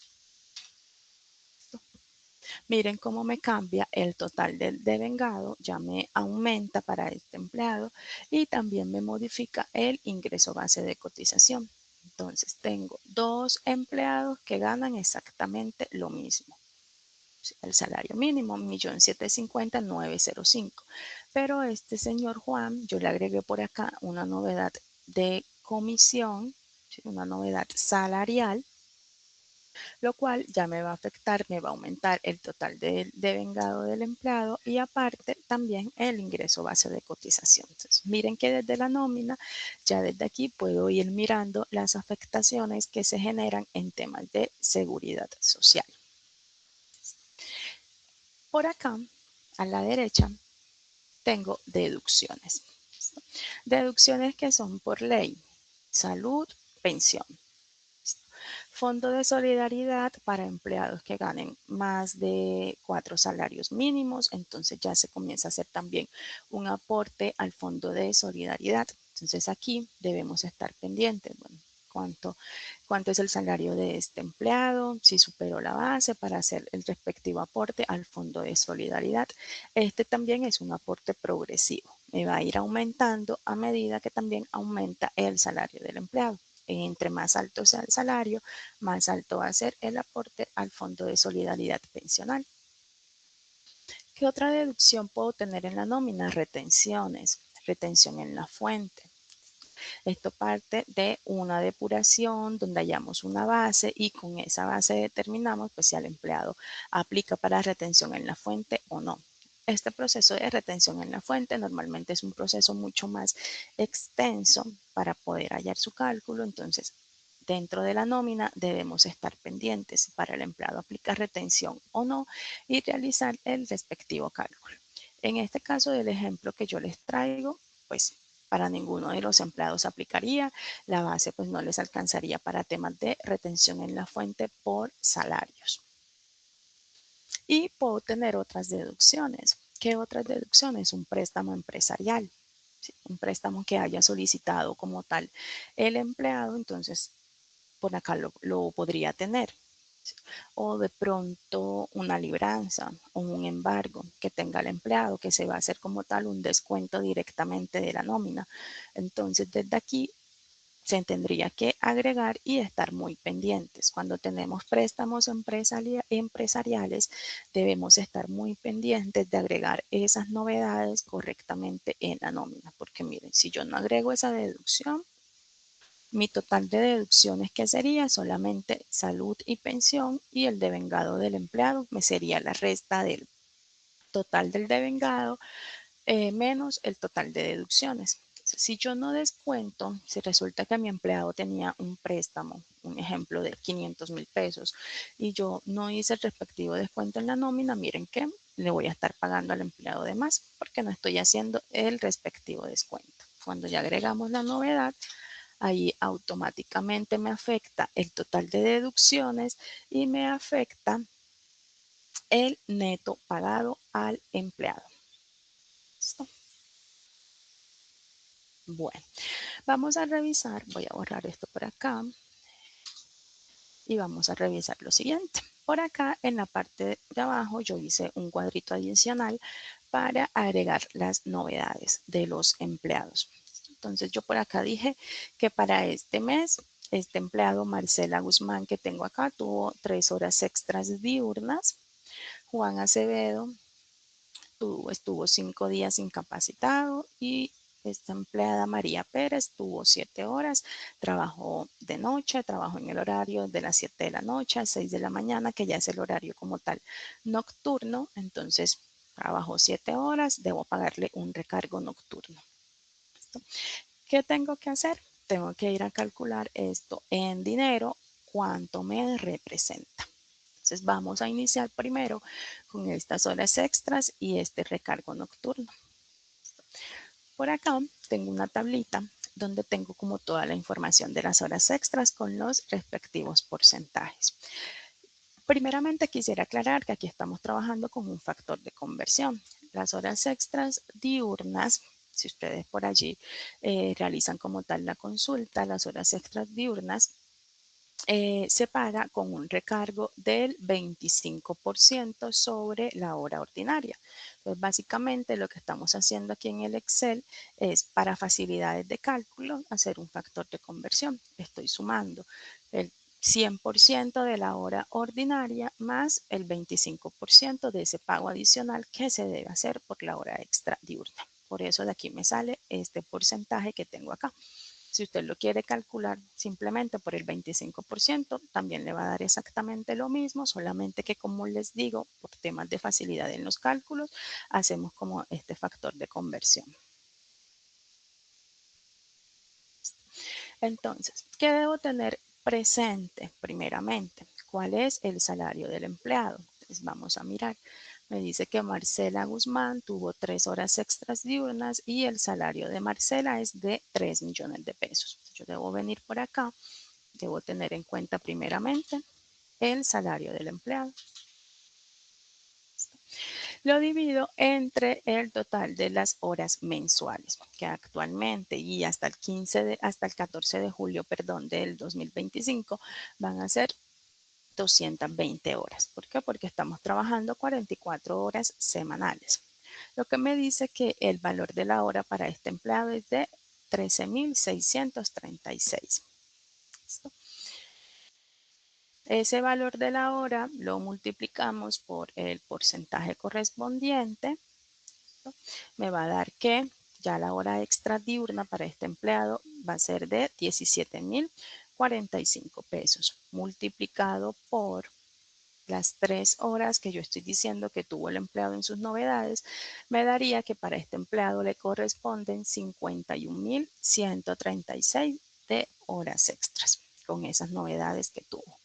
Miren cómo me cambia el total del devengado, ya me aumenta para este empleado y también me modifica el ingreso base de cotización. Entonces tengo dos empleados que ganan exactamente lo mismo. El salario mínimo, 1.750.905. Pero este señor Juan, yo le agregué por acá una novedad de comisión, una novedad salarial, lo cual ya me va a afectar, me va a aumentar el total de devengado del empleado y aparte también el ingreso base de cotización. Entonces, miren que desde la nómina, ya desde aquí puedo ir mirando las afectaciones que se generan en temas de seguridad social. Por acá, a la derecha, tengo deducciones. Deducciones que son por ley, salud, pensión. Fondo de solidaridad para empleados que ganen más de 4 salarios mínimos, entonces ya se comienza a hacer también un aporte al fondo de solidaridad. Entonces aquí debemos estar pendientes, bueno, cuánto es el salario de este empleado, si superó la base para hacer el respectivo aporte al fondo de solidaridad. Este también es un aporte progresivo, me va a ir aumentando a medida que también aumenta el salario del empleado. Entre más alto sea el salario, más alto va a ser el aporte al fondo de solidaridad pensional. ¿Qué otra deducción puedo tener en la nómina? Retenciones, retención en la fuente. Esto parte de una depuración donde hallamos una base y con esa base determinamos pues, si el empleado aplica para retención en la fuente o no. Este proceso de retención en la fuente normalmente es un proceso mucho más extenso para poder hallar su cálculo, entonces dentro de la nómina debemos estar pendientes si para el empleado aplica retención o no y realizar el respectivo cálculo. En este caso del ejemplo que yo les traigo, pues para ninguno de los empleados aplicaría, la base pues no les alcanzaría para temas de retención en la fuente por salarios. Y puedo tener otras deducciones. ¿Qué otras deducciones? Un préstamo empresarial, ¿sí? Un préstamo que haya solicitado como tal el empleado, entonces por acá lo podría tener. O de pronto una libranza o un embargo que tenga el empleado que se va a hacer como tal un descuento directamente de la nómina. Entonces desde aquí se tendría que agregar y estar muy pendientes. Cuando tenemos préstamos empresariales, debemos estar muy pendientes de agregar esas novedades correctamente en la nómina, porque miren, si yo no agrego esa deducción, mi total de deducciones que sería solamente salud y pensión y el devengado del empleado me sería la resta del total del devengado menos el total de deducciones. Si yo no descuento, si resulta que mi empleado tenía un préstamo, un ejemplo de 500.000 pesos, y yo no hice el respectivo descuento en la nómina, miren que le voy a estar pagando al empleado de más porque no estoy haciendo el respectivo descuento. Cuando ya agregamos la novedad, ahí automáticamente me afecta el total de deducciones y me afecta el neto pagado al empleado. ¿Listo? Bueno, vamos a revisar, voy a borrar esto por acá. y vamos a revisar lo siguiente. Por acá en la parte de abajo yo hice un cuadrito adicional para agregar las novedades de los empleados. Entonces yo por acá dije que para este mes, este empleado Marcela Guzmán que tengo acá tuvo 3 horas extras diurnas. Juan Acevedo estuvo 5 días incapacitado y esta empleada María Pérez tuvo 7 horas, trabajó de noche, trabajó en el horario de las 7 de la noche a 6 de la mañana, que ya es el horario como tal nocturno, entonces trabajó 7 horas, debo pagarle un recargo nocturno. ¿Listo? ¿Qué tengo que hacer? Tengo que ir a calcular esto en dinero, cuánto me representa. Entonces vamos a iniciar primero con estas horas extras y este recargo nocturno. Por acá tengo una tablita donde tengo como toda la información de las horas extras con los respectivos porcentajes. Primeramente quisiera aclarar que aquí estamos trabajando con un factor de conversión. Las horas extras diurnas, si ustedes por allí realizan como tal la consulta, las horas extras diurnas se paga con un recargo del 25% sobre la hora ordinaria. Entonces, básicamente lo que estamos haciendo aquí en el Excel es para facilidades de cálculo hacer un factor de conversión. Estoy sumando el 100% de la hora ordinaria más el 25% de ese pago adicional que se debe hacer por la hora extra diurna. Por eso de aquí me sale este porcentaje que tengo acá. Si usted lo quiere calcular simplemente por el 25%, también le va a dar exactamente lo mismo, solamente que como les digo, por temas de facilidad en los cálculos, hacemos como este factor de conversión. Entonces, ¿qué debo tener presente primeramente? ¿Cuál es el salario del empleado? Entonces, vamos a mirar. Me dice que Marcela Guzmán tuvo 3 horas extras diurnas y el salario de Marcela es de 3 millones de pesos. Yo debo venir por acá, debo tener en cuenta primeramente el salario del empleado. Lo divido entre el total de las horas mensuales, que actualmente y hasta el 14 de julio, del 2025 van a ser 220 horas. ¿Por qué? Porque estamos trabajando 44 horas semanales. Lo que me dice que el valor de la hora para este empleado es de 13.636. ¿Listo? Ese valor de la hora lo multiplicamos por el porcentaje correspondiente. ¿Listo? Me va a dar que ya la hora extra diurna para este empleado va a ser de 17.045 pesos multiplicado por las 3 horas que yo estoy diciendo que tuvo el empleado en sus novedades, me daría que para este empleado le corresponden 51.136 de horas extras con esas novedades que tuvo.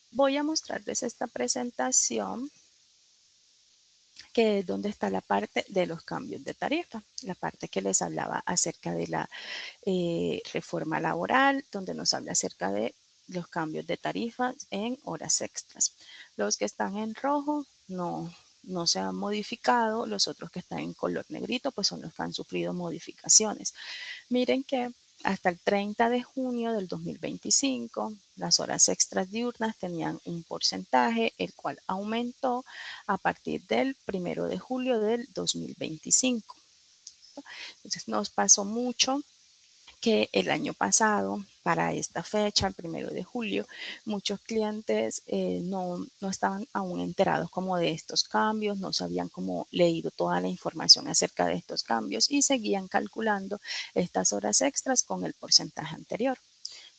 Voy a mostrarles esta presentación que es donde está la parte de los cambios de tarifa, la parte que les hablaba acerca de la reforma laboral, donde nos habla acerca de los cambios de tarifas en horas extras. Los que están en rojo no se han modificado, los otros que están en color negrito pues son los que han sufrido modificaciones. Miren que hasta el 30 de junio del 2025, las horas extras diurnas tenían un porcentaje, el cual aumentó a partir del 1 de julio del 2025. Entonces nos pasó mucho que el año pasado, para esta fecha, el 1 de julio, muchos clientes no estaban aún enterados como de estos cambios, no se habían como leído toda la información acerca de estos cambios y seguían calculando estas horas extras con el porcentaje anterior.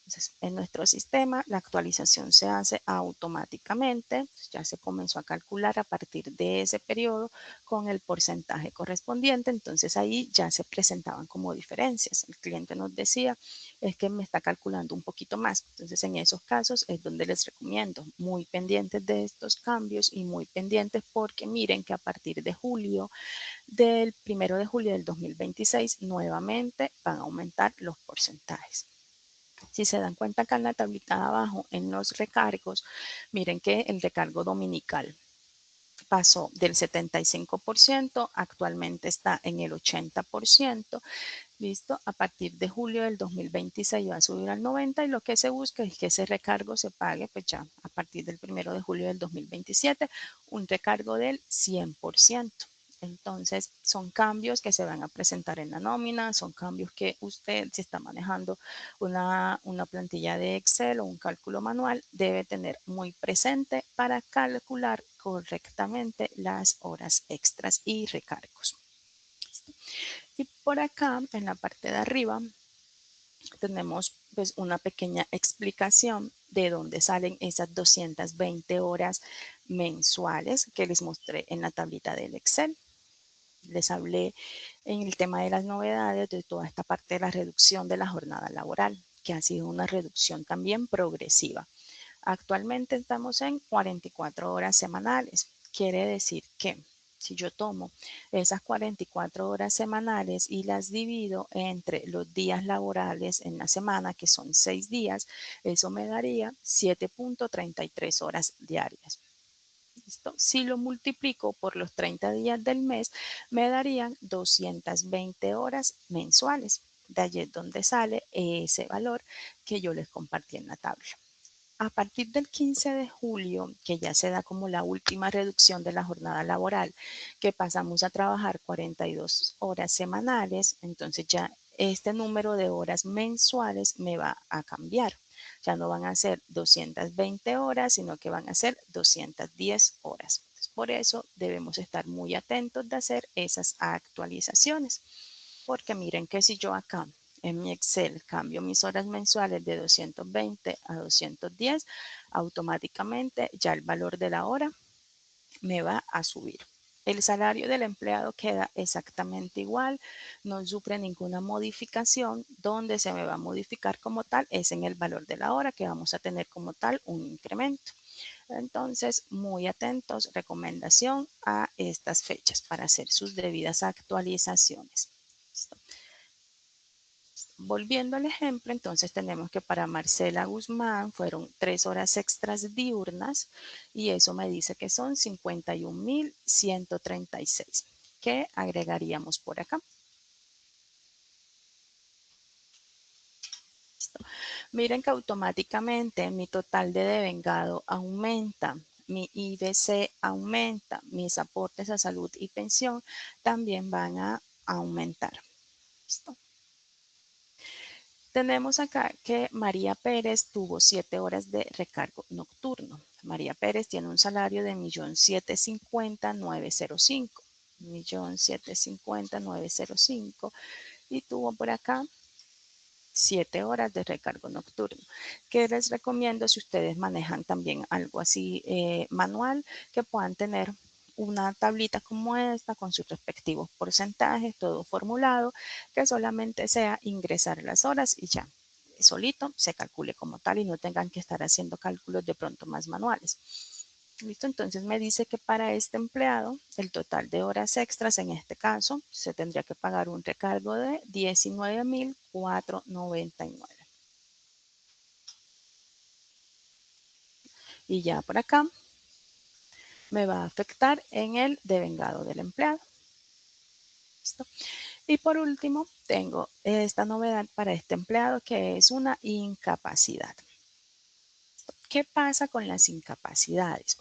Entonces, en nuestro sistema, la actualización se hace automáticamente. Ya se comenzó a calcular a partir de ese periodo con el porcentaje correspondiente. Entonces, ahí ya se presentaban como diferencias. El cliente nos decía, es que me está calculando un poquito más. Entonces, en esos casos es donde les recomiendo muy pendientes de estos cambios y muy pendientes porque miren que a partir de julio, del 1 de julio del 2026, nuevamente van a aumentar los porcentajes. Si se dan cuenta acá en la tablita de abajo, en los recargos, miren que el recargo dominical pasó del 75%, actualmente está en el 80%, ¿Listo? A partir de julio del 2026 va a subir al 90 y lo que se busca es que ese recargo se pague, pues ya a partir del 1 de julio del 2027, un recargo del 100%. Entonces, son cambios que se van a presentar en la nómina, son cambios que usted, si está manejando una plantilla de Excel o un cálculo manual, debe tener muy presente para calcular correctamente las horas extras y recargos. Y por acá, en la parte de arriba, tenemos pues una pequeña explicación de dónde salen esas 220 horas mensuales que les mostré en la tablita del Excel. Les hablé en el tema de las novedades de toda esta parte de la reducción de la jornada laboral, que ha sido una reducción también progresiva. Actualmente estamos en 44 horas semanales. Quiere decir que si yo tomo esas 44 horas semanales y las divido entre los días laborales en la semana, que son 6 días, eso me daría 7.33 horas diarias. ¿Listo? Si lo multiplico por los 30 días del mes, me darían 220 horas mensuales. De allí es donde sale ese valor que yo les compartí en la tabla. A partir del 15 de julio, que ya se da como la última reducción de la jornada laboral, que pasamos a trabajar 42 horas semanales, entonces ya este número de horas mensuales me va a cambiar. Ya no van a ser 220 horas, sino que van a ser 210 horas. Entonces, por eso debemos estar muy atentos de hacer esas actualizaciones. Porque miren que si yo acá en mi Excel cambio mis horas mensuales de 220 a 210, automáticamente ya el valor de la hora me va a subir. El salario del empleado queda exactamente igual, no sufre ninguna modificación. Donde se me va a modificar como tal es en el valor de la hora, que vamos a tener como tal un incremento. Entonces, muy atentos, recomendación a estas fechas para hacer sus debidas actualizaciones. ¿Listo? Volviendo al ejemplo, entonces tenemos que para Marcela Guzmán fueron 3 horas extras diurnas y eso me dice que son 51.136, que agregaríamos por acá. ¿Listo? Miren que automáticamente mi total de devengado aumenta, mi IBC aumenta, mis aportes a salud y pensión también van a aumentar. ¿Listo? Tenemos acá que María Pérez tuvo 7 horas de recargo nocturno. María Pérez tiene un salario de 1.750.905. 1.750.905 y tuvo por acá 7 horas de recargo nocturno. ¿Qué les recomiendo si ustedes manejan también algo así manual? Que puedan tener una tablita como esta con sus respectivos porcentajes, todo formulado, que solamente sea ingresar las horas y ya, solito se calcule como tal y no tengan que estar haciendo cálculos de pronto más manuales. Listo, entonces me dice que para este empleado el total de horas extras en este caso se tendría que pagar un recargo de 19.499. Y ya por acá me va a afectar en el devengado del empleado. ¿Listo? Y por último, tengo esta novedad para este empleado que es una incapacidad. ¿Qué pasa con las incapacidades?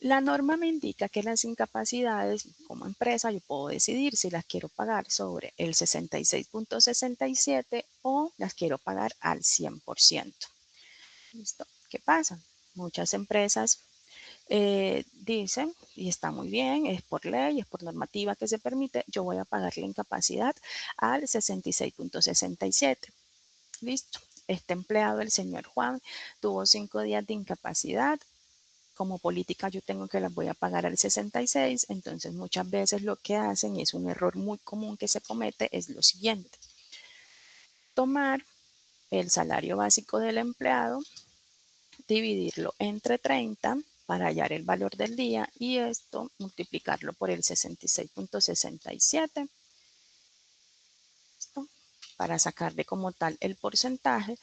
La norma me indica que las incapacidades, como empresa, yo puedo decidir si las quiero pagar sobre el 66.67 o las quiero pagar al 100%. ¿Listo? ¿Qué pasa? Muchas empresas dicen, y está muy bien, es por ley, es por normativa que se permite, yo voy a pagar la incapacidad al 66.67. Listo. Este empleado, el señor Juan, tuvo 5 días de incapacidad. Como política yo tengo que las voy a pagar al 66, entonces muchas veces lo que hacen, y es un error muy común que se comete, es lo siguiente. Tomar el salario básico del empleado, dividirlo entre 30 para hallar el valor del día y esto multiplicarlo por el 66.67 para sacarle como tal el porcentaje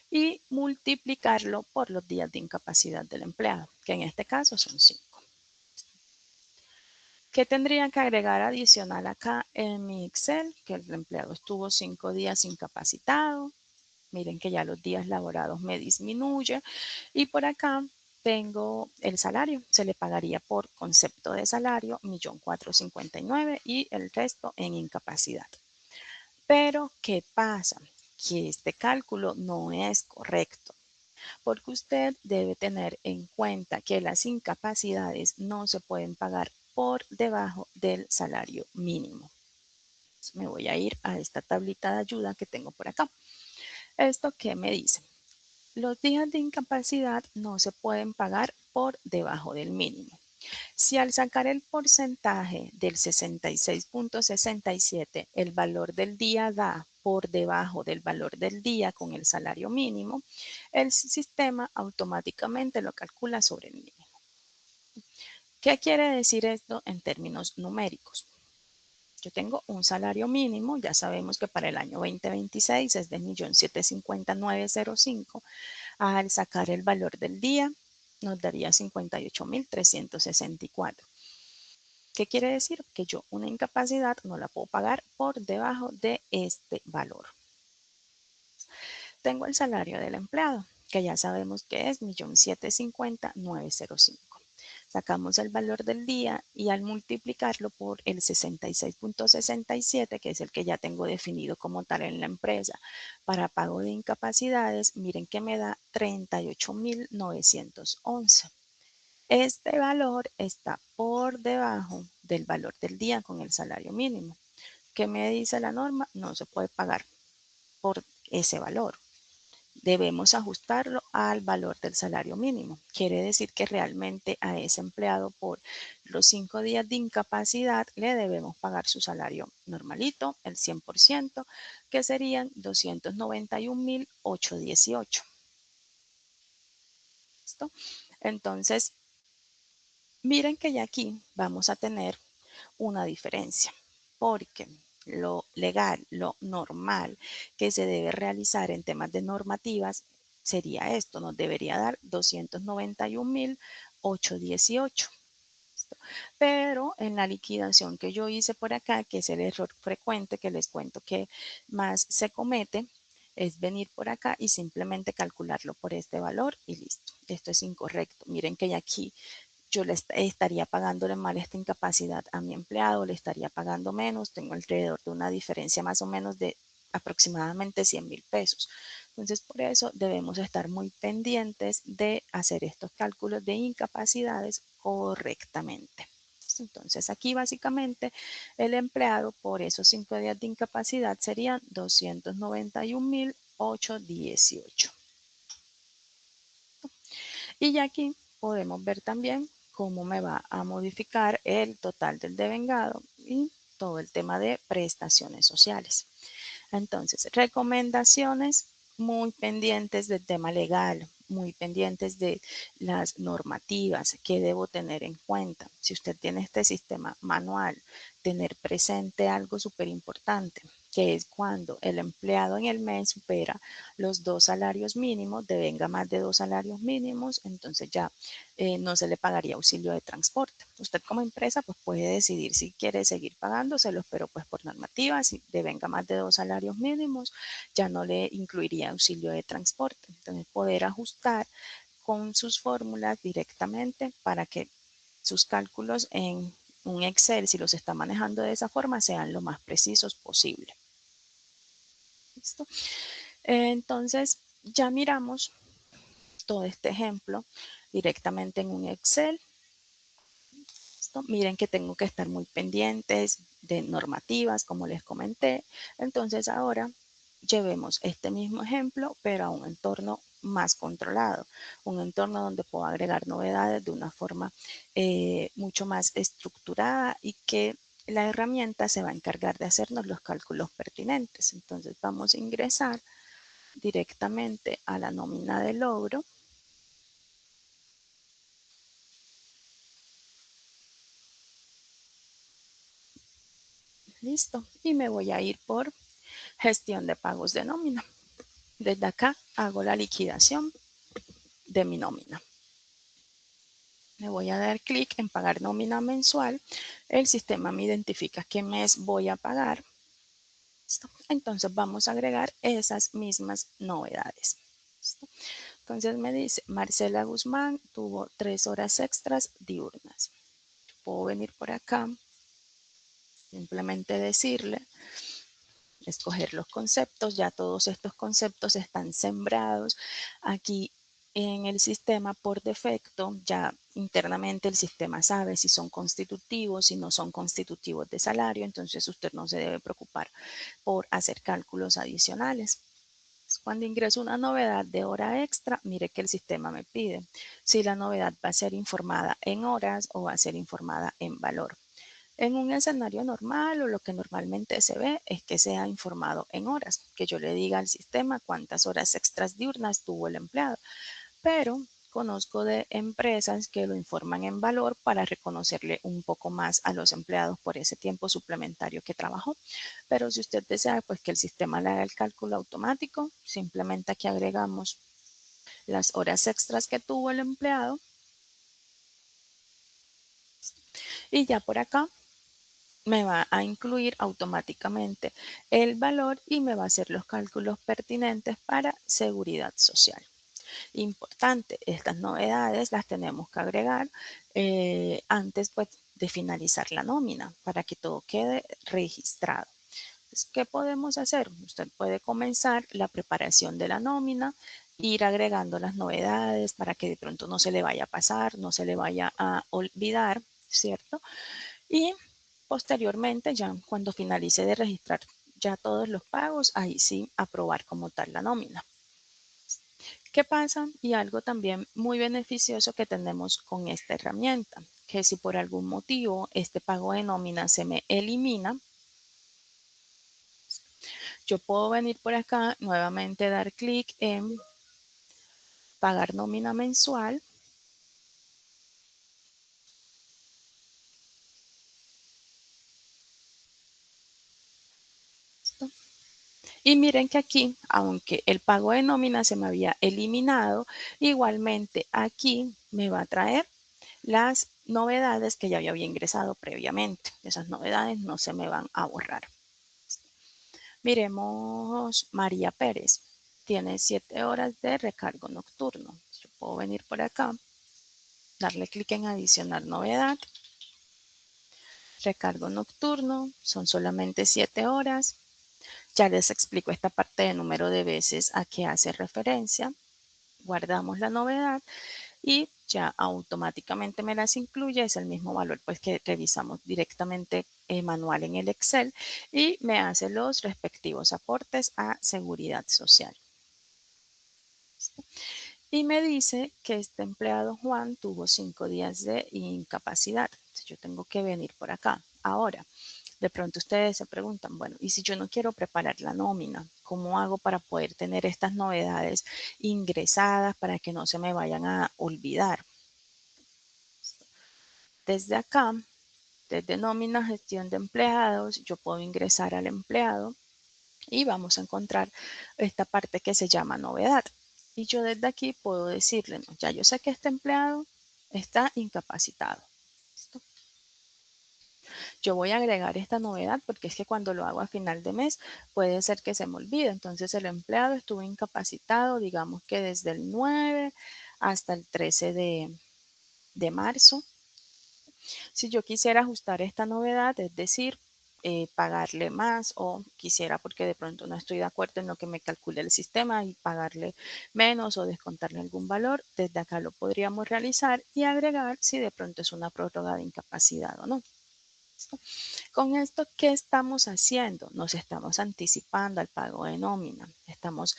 y multiplicarlo por los días de incapacidad del empleado, que en este caso son 5. ¿Qué tendría que agregar adicional acá en mi Excel? Que el empleado estuvo 5 días incapacitado. Miren que ya los días laborados me disminuye. Y por acá tengo el salario. Se le pagaría por concepto de salario 1.459.000 y el resto en incapacidad. Pero, ¿qué pasa? Que este cálculo no es correcto, porque usted debe tener en cuenta que las incapacidades no se pueden pagar por debajo del salario mínimo. Entonces, me voy a ir a esta tablita de ayuda que tengo por acá. ¿Esto qué me dice? Los días de incapacidad no se pueden pagar por debajo del mínimo. Si al sacar el porcentaje del 66.67 el valor del día da por debajo del valor del día con el salario mínimo, el sistema automáticamente lo calcula sobre el mínimo. ¿Qué quiere decir esto en términos numéricos? Yo tengo un salario mínimo, ya sabemos que para el año 2026 es de 1.750.905. Al sacar el valor del día, nos daría 58.364. ¿Qué quiere decir? Que yo una incapacidad no la puedo pagar por debajo de este valor. Tengo el salario del empleado, que ya sabemos que es 1.750.905. Sacamos el valor del día y al multiplicarlo por el 66.67, que es el que ya tengo definido como tal en la empresa, para pago de incapacidades, miren que me da 38.911. Este valor está por debajo del valor del día con el salario mínimo. ¿Qué me dice la norma? No se puede pagar por ese valor. Debemos ajustarlo al valor del salario mínimo. Quiere decir que realmente a ese empleado por los 5 días de incapacidad le debemos pagar su salario normalito, el 100%, que serían 291.818. ¿Listo? Entonces, miren que ya aquí vamos a tener una diferencia, porque lo legal, lo normal que se debe realizar en temas de normativas sería esto, nos debería dar 291.818. Pero en la liquidación que yo hice por acá, que es el error frecuente que les cuento que más se comete, es venir por acá y simplemente calcularlo por este valor y listo. Esto es incorrecto. Miren que ya aquí yo le estaría pagándole mal esta incapacidad a mi empleado, le estaría pagando menos, tengo alrededor de una diferencia más o menos de aproximadamente 100.000 pesos. Entonces, por eso debemos estar muy pendientes de hacer estos cálculos de incapacidades correctamente. Entonces, aquí básicamente el empleado por esos 5 días de incapacidad serían 291.818. Y ya aquí podemos ver también cómo me va a modificar el total del devengado y todo el tema de prestaciones sociales. Entonces, recomendaciones muy pendientes del tema legal, muy pendientes de las normativas que debo tener en cuenta. Si usted tiene este sistema manual, tener presente algo súper importante, que es cuando el empleado en el mes supera los 2 salarios mínimos, devenga más de 2 salarios mínimos, entonces ya no se le pagaría auxilio de transporte. Usted como empresa pues puede decidir si quiere seguir pagándoselos, pero pues por normativa, si devenga más de 2 salarios mínimos, ya no le incluiría auxilio de transporte. Entonces poder ajustar con sus fórmulas directamente para que sus cálculos en un Excel, si los está manejando de esa forma, sean lo más precisos posible. ¿Listo? Entonces, ya miramos todo este ejemplo directamente en un Excel. ¿Listo? Miren que tengo que estar muy pendientes de normativas, como les comenté. Entonces, ahora llevemos este mismo ejemplo, pero a un entorno más controlado, un entorno donde puedo agregar novedades de una forma mucho más estructurada y que la herramienta se va a encargar de hacernos los cálculos pertinentes. Entonces vamos a ingresar directamente a la nómina de logro. Listo. Y me voy a ir por gestión de pagos de nómina. Desde acá hago la liquidación de mi nómina. Le voy a dar clic en pagar nómina mensual. El sistema me identifica qué mes voy a pagar. ¿Listo? Entonces vamos a agregar esas mismas novedades. ¿Listo? Entonces me dice, Marcela Guzmán tuvo 3 horas extras diurnas. Puedo venir por acá, simplemente decirle, escoger los conceptos. Ya todos estos conceptos están sembrados aquí en el sistema por defecto. Ya internamente el sistema sabe si son constitutivos, si no son constitutivos de salario. Entonces usted no se debe preocupar por hacer cálculos adicionales. Cuando ingreso una novedad de hora extra, mire que el sistema me pide si la novedad va a ser informada en horas o va a ser informada en valor. En un escenario normal o lo que normalmente se ve es que sea informado en horas, que yo le diga al sistema cuántas horas extras diurnas tuvo el empleado, pero conozco de empresas que lo informan en valor para reconocerle un poco más a los empleados por ese tiempo suplementario que trabajó. Pero si usted desea pues que el sistema le haga el cálculo automático, simplemente aquí agregamos las horas extras que tuvo el empleado y ya por acá me va a incluir automáticamente el valor y me va a hacer los cálculos pertinentes para seguridad social. Importante, estas novedades las tenemos que agregar antes pues, de finalizar la nómina para que todo quede registrado. Entonces, ¿qué podemos hacer? Usted puede comenzar la preparación de la nómina, ir agregando las novedades para que de pronto no se le vaya a pasar, no se le vaya a olvidar, ¿cierto? Y posteriormente, ya cuando finalice de registrar ya todos los pagos, ahí sí aprobar como tal la nómina. ¿Qué pasa? Y algo también muy beneficioso que tenemos con esta herramienta, que si por algún motivo este pago de nómina se me elimina, yo puedo venir por acá, nuevamente dar clic en pagar nómina mensual. Y miren que aquí, aunque el pago de nómina se me había eliminado, igualmente aquí me va a traer las novedades que ya había ingresado previamente. Esas novedades no se me van a borrar. Miremos María Pérez. Tiene 7 horas de recargo nocturno. Yo puedo venir por acá, darle clic en adicionar novedad. Recargo nocturno, son solamente 7 horas. Ya les explico esta parte de número de veces a qué hace referencia. Guardamos la novedad y ya automáticamente me las incluye. Es el mismo valor pues que revisamos directamente manual en el Excel y me hace los respectivos aportes a seguridad social. Y me dice que este empleado Juan tuvo 5 días de incapacidad. Entonces yo tengo que venir por acá. Ahora, de pronto ustedes se preguntan, bueno, ¿y si yo no quiero preparar la nómina? ¿Cómo hago para poder tener estas novedades ingresadas para que no se me vayan a olvidar? Desde acá, desde nómina, gestión de empleados, yo puedo ingresar al empleado y vamos a encontrar esta parte que se llama novedad. Y yo desde aquí puedo decirle, no, ya yo sé que este empleado está incapacitado. ¿Listo? Yo voy a agregar esta novedad porque es que cuando lo hago a final de mes puede ser que se me olvide. Entonces el empleado estuvo incapacitado, digamos que desde el 9 hasta el 13 de marzo. Si yo quisiera ajustar esta novedad, es decir, pagarle más o quisiera porque de pronto no estoy de acuerdo en lo que me calcule el sistema y pagarle menos o descontarle algún valor, desde acá lo podríamos realizar y agregar si de pronto es una prórroga de incapacidad o no. ¿Listo? Con esto, ¿qué estamos haciendo? Nos estamos anticipando al pago de nómina. Estamos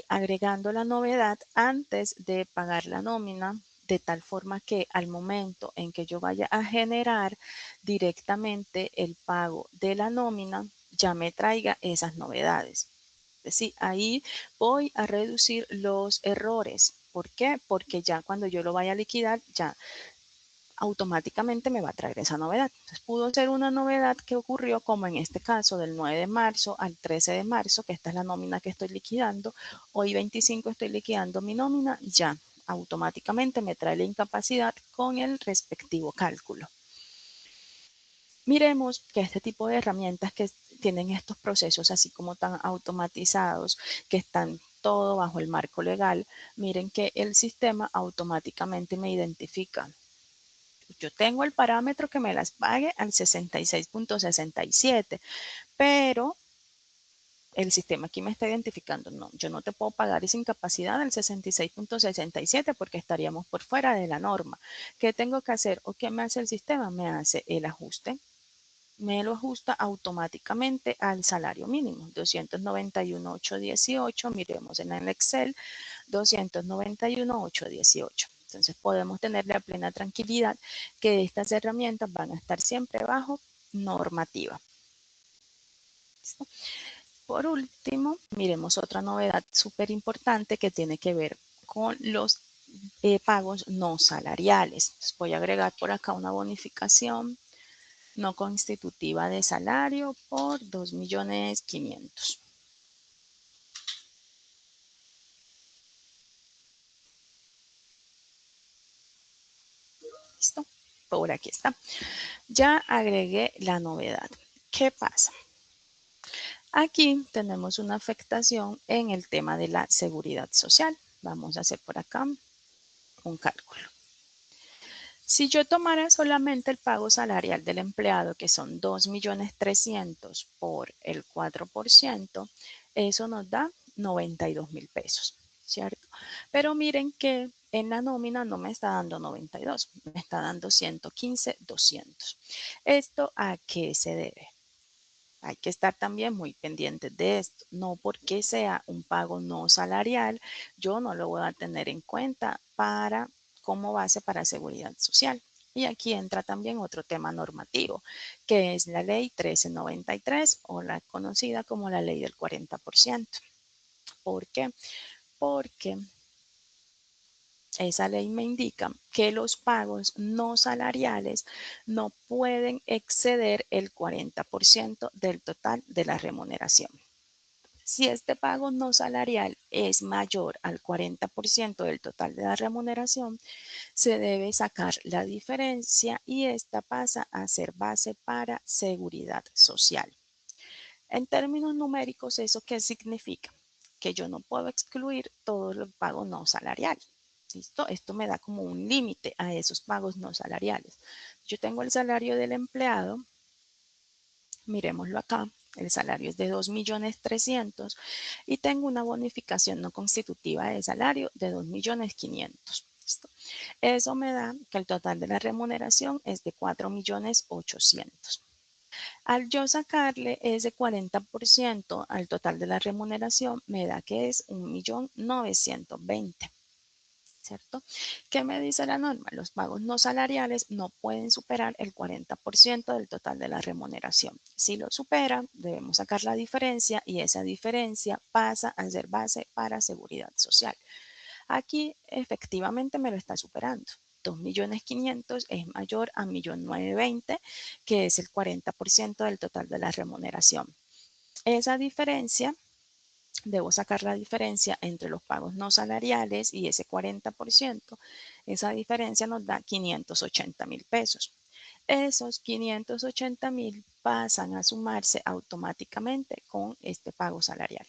agregando la novedad antes de pagar la nómina, de tal forma que al momento en que yo vaya a generar directamente el pago de la nómina, ya me traiga esas novedades. Es decir, ahí voy a reducir los errores. ¿Por qué? Porque ya cuando yo lo vaya a liquidar, ya automáticamente me va a traer esa novedad. Entonces pudo ser una novedad que ocurrió como en este caso del 9 de marzo al 13 de marzo, que esta es la nómina que estoy liquidando. Hoy 25 estoy liquidando mi nómina, ya automáticamente me trae la incapacidad con el respectivo cálculo. Miremos que este tipo de herramientas que tienen estos procesos así como tan automatizados, que están todo bajo el marco legal, miren que el sistema automáticamente me identifica. Yo tengo el parámetro que me las pague al 66.67, pero el sistema aquí me está identificando, no, yo no te puedo pagar esa incapacidad del 66.67 porque estaríamos por fuera de la norma. ¿Qué tengo que hacer o qué me hace el sistema? Me hace el ajuste, me lo ajusta automáticamente al salario mínimo, 291.818, miremos en el Excel, 291.818. Entonces podemos tener la plena tranquilidad que estas herramientas van a estar siempre bajo normativa. ¿Listo? Por último, miremos otra novedad súper importante que tiene que ver con los pagos no salariales. Entonces voy a agregar por acá una bonificación no constitutiva de salario por 2.500.000. ¿Listo? Por aquí está. Ya agregué la novedad. ¿Qué pasa? Aquí tenemos una afectación en el tema de la seguridad social. Vamos a hacer por acá un cálculo. Si yo tomara solamente el pago salarial del empleado, que son 2.300.000 por el 4%, eso nos da 92.000 pesos, ¿cierto? Pero miren que en la nómina no me está dando 92, me está dando 115.200. ¿Esto a qué se debe? Hay que estar también muy pendientes de esto. No porque sea un pago no salarial, yo no lo voy a tener en cuenta como base para seguridad social. Y aquí entra también otro tema normativo, que es la ley 1393 o la conocida como la ley del 40%. ¿Por qué? Porque esa ley me indica que los pagos no salariales no pueden exceder el 40% del total de la remuneración. Si este pago no salarial es mayor al 40% del total de la remuneración, se debe sacar la diferencia y esta pasa a ser base para seguridad social. En términos numéricos, ¿eso qué significa? Que yo no puedo excluir todos los pagos no salariales. ¿Listo? Esto me da como un límite a esos pagos no salariales. Yo tengo el salario del empleado, miremoslo acá, el salario es de 2.300.000 y tengo una bonificación no constitutiva de salario de 2.500.000. ¿Listo? Eso me da que el total de la remuneración es de 4.800.000. Al yo sacarle ese 40% al total de la remuneración, me da que es 1.920.000. ¿Cierto? ¿Qué me dice la norma? Los pagos no salariales no pueden superar el 40% del total de la remuneración. Si lo superan, debemos sacar la diferencia y esa diferencia pasa a ser base para seguridad social. Aquí efectivamente me lo está superando. 2.500.000 es mayor a 1.920.000, que es el 40% del total de la remuneración. Esa diferencia, debo sacar la diferencia entre los pagos no salariales y ese 40%. Esa diferencia nos da 580.000 pesos. Esos 580.000 pasan a sumarse automáticamente con este pago salarial.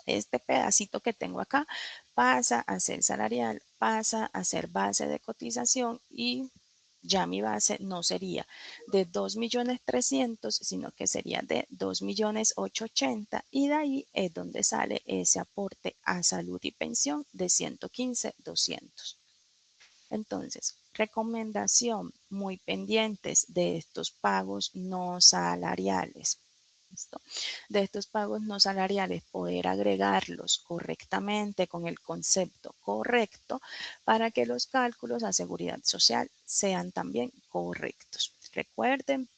Este pedacito que tengo acá pasa a ser salarial, pasa a ser base de cotización y ya mi base no sería de 2.300.000, sino que sería de 2.880.000 y de ahí es donde sale ese aporte a salud y pensión de 115.200. Entonces, recomendación, muy pendientes de estos pagos no salariales. ¿Listo? De estos pagos no salariales, poder agregarlos correctamente con el concepto correcto para que los cálculos a seguridad social sean también correctos. Recuerden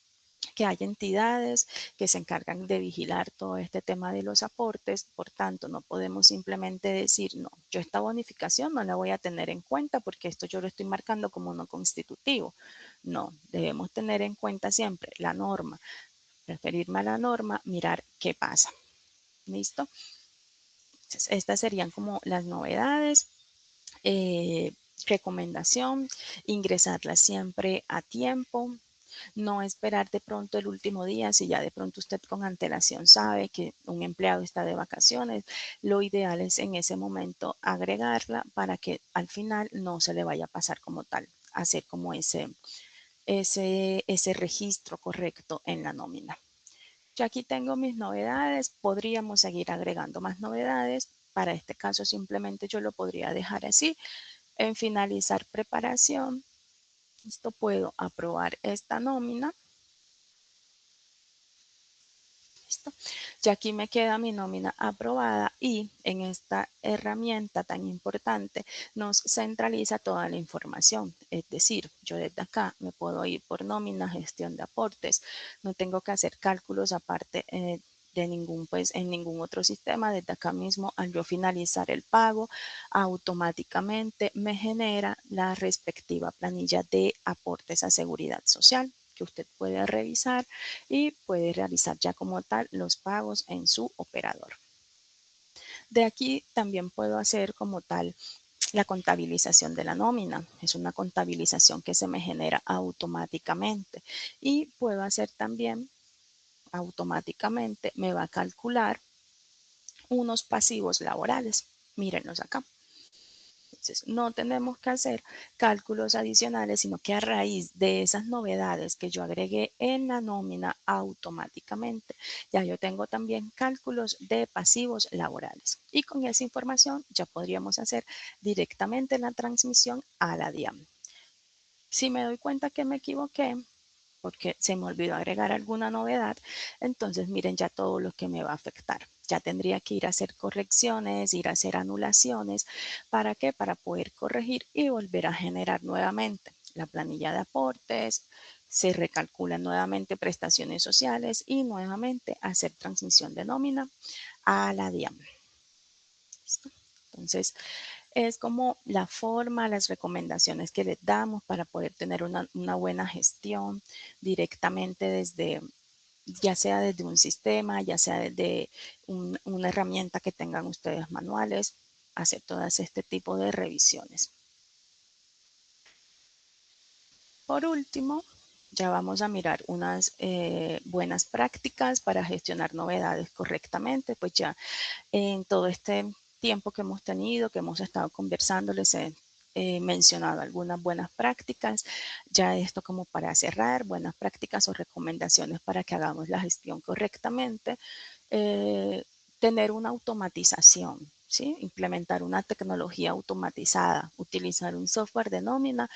que hay entidades que se encargan de vigilar todo este tema de los aportes, por tanto no podemos simplemente decir, no, yo esta bonificación no la voy a tener en cuenta porque esto yo lo estoy marcando como no constitutivo. No, debemos tener en cuenta siempre la norma, referirme a la norma, mirar qué pasa. ¿Listo? Entonces, estas serían como las novedades. Recomendación, ingresarla siempre a tiempo. No esperar de pronto el último día, si ya de pronto usted con antelación sabe que un empleado está de vacaciones, lo ideal es en ese momento agregarla para que al final no se le vaya a pasar como tal, hacer como ese registro correcto en la nómina. Yo aquí tengo mis novedades, podríamos seguir agregando más novedades. Para este caso simplemente yo lo podría dejar así. En finalizar preparación, esto puedo aprobar esta nómina. ¿Listo? Ya aquí me queda mi nómina aprobada y en esta herramienta tan importante nos centraliza toda la información. Es decir, yo desde acá me puedo ir por nómina, gestión de aportes. No tengo que hacer cálculos aparte en ningún otro sistema. Desde acá mismo, al yo finalizar el pago, automáticamente me genera la respectiva planilla de aportes a seguridad social que usted puede revisar y puede realizar ya como tal los pagos en su operador. De aquí también puedo hacer como tal la contabilización de la nómina. Es una contabilización que se me genera automáticamente y puedo hacer también automáticamente, me va a calcular unos pasivos laborales. Mírenlos acá. Entonces, no tenemos que hacer cálculos adicionales, sino que a raíz de esas novedades que yo agregué en la nómina automáticamente, ya yo tengo también cálculos de pasivos laborales. Y con esa información ya podríamos hacer directamente la transmisión a la DIAN. Si me doy cuenta que me equivoqué, porque se me olvidó agregar alguna novedad, entonces miren ya todo lo que me va a afectar. Ya tendría que ir a hacer correcciones, ir a hacer anulaciones. ¿Para qué? Para poder corregir y volver a generar nuevamente la planilla de aportes, se recalculan nuevamente prestaciones sociales y nuevamente hacer transmisión de nómina a la DIAN. ¿Listo? Entonces, es como la forma, las recomendaciones que les damos para poder tener una buena gestión directamente desde, ya sea desde un sistema, ya sea desde una herramienta que tengan ustedes manuales, hacer todas este tipo de revisiones. Por último, ya vamos a mirar unas buenas prácticas para gestionar novedades correctamente, pues ya en todo este tiempo que hemos tenido, que hemos estado conversando, les he mencionado algunas buenas prácticas. Ya esto como para cerrar, buenas prácticas o recomendaciones para que hagamos la gestión correctamente. Tener una automatización, ¿sí? Implementar una tecnología automatizada, utilizar un software de nómina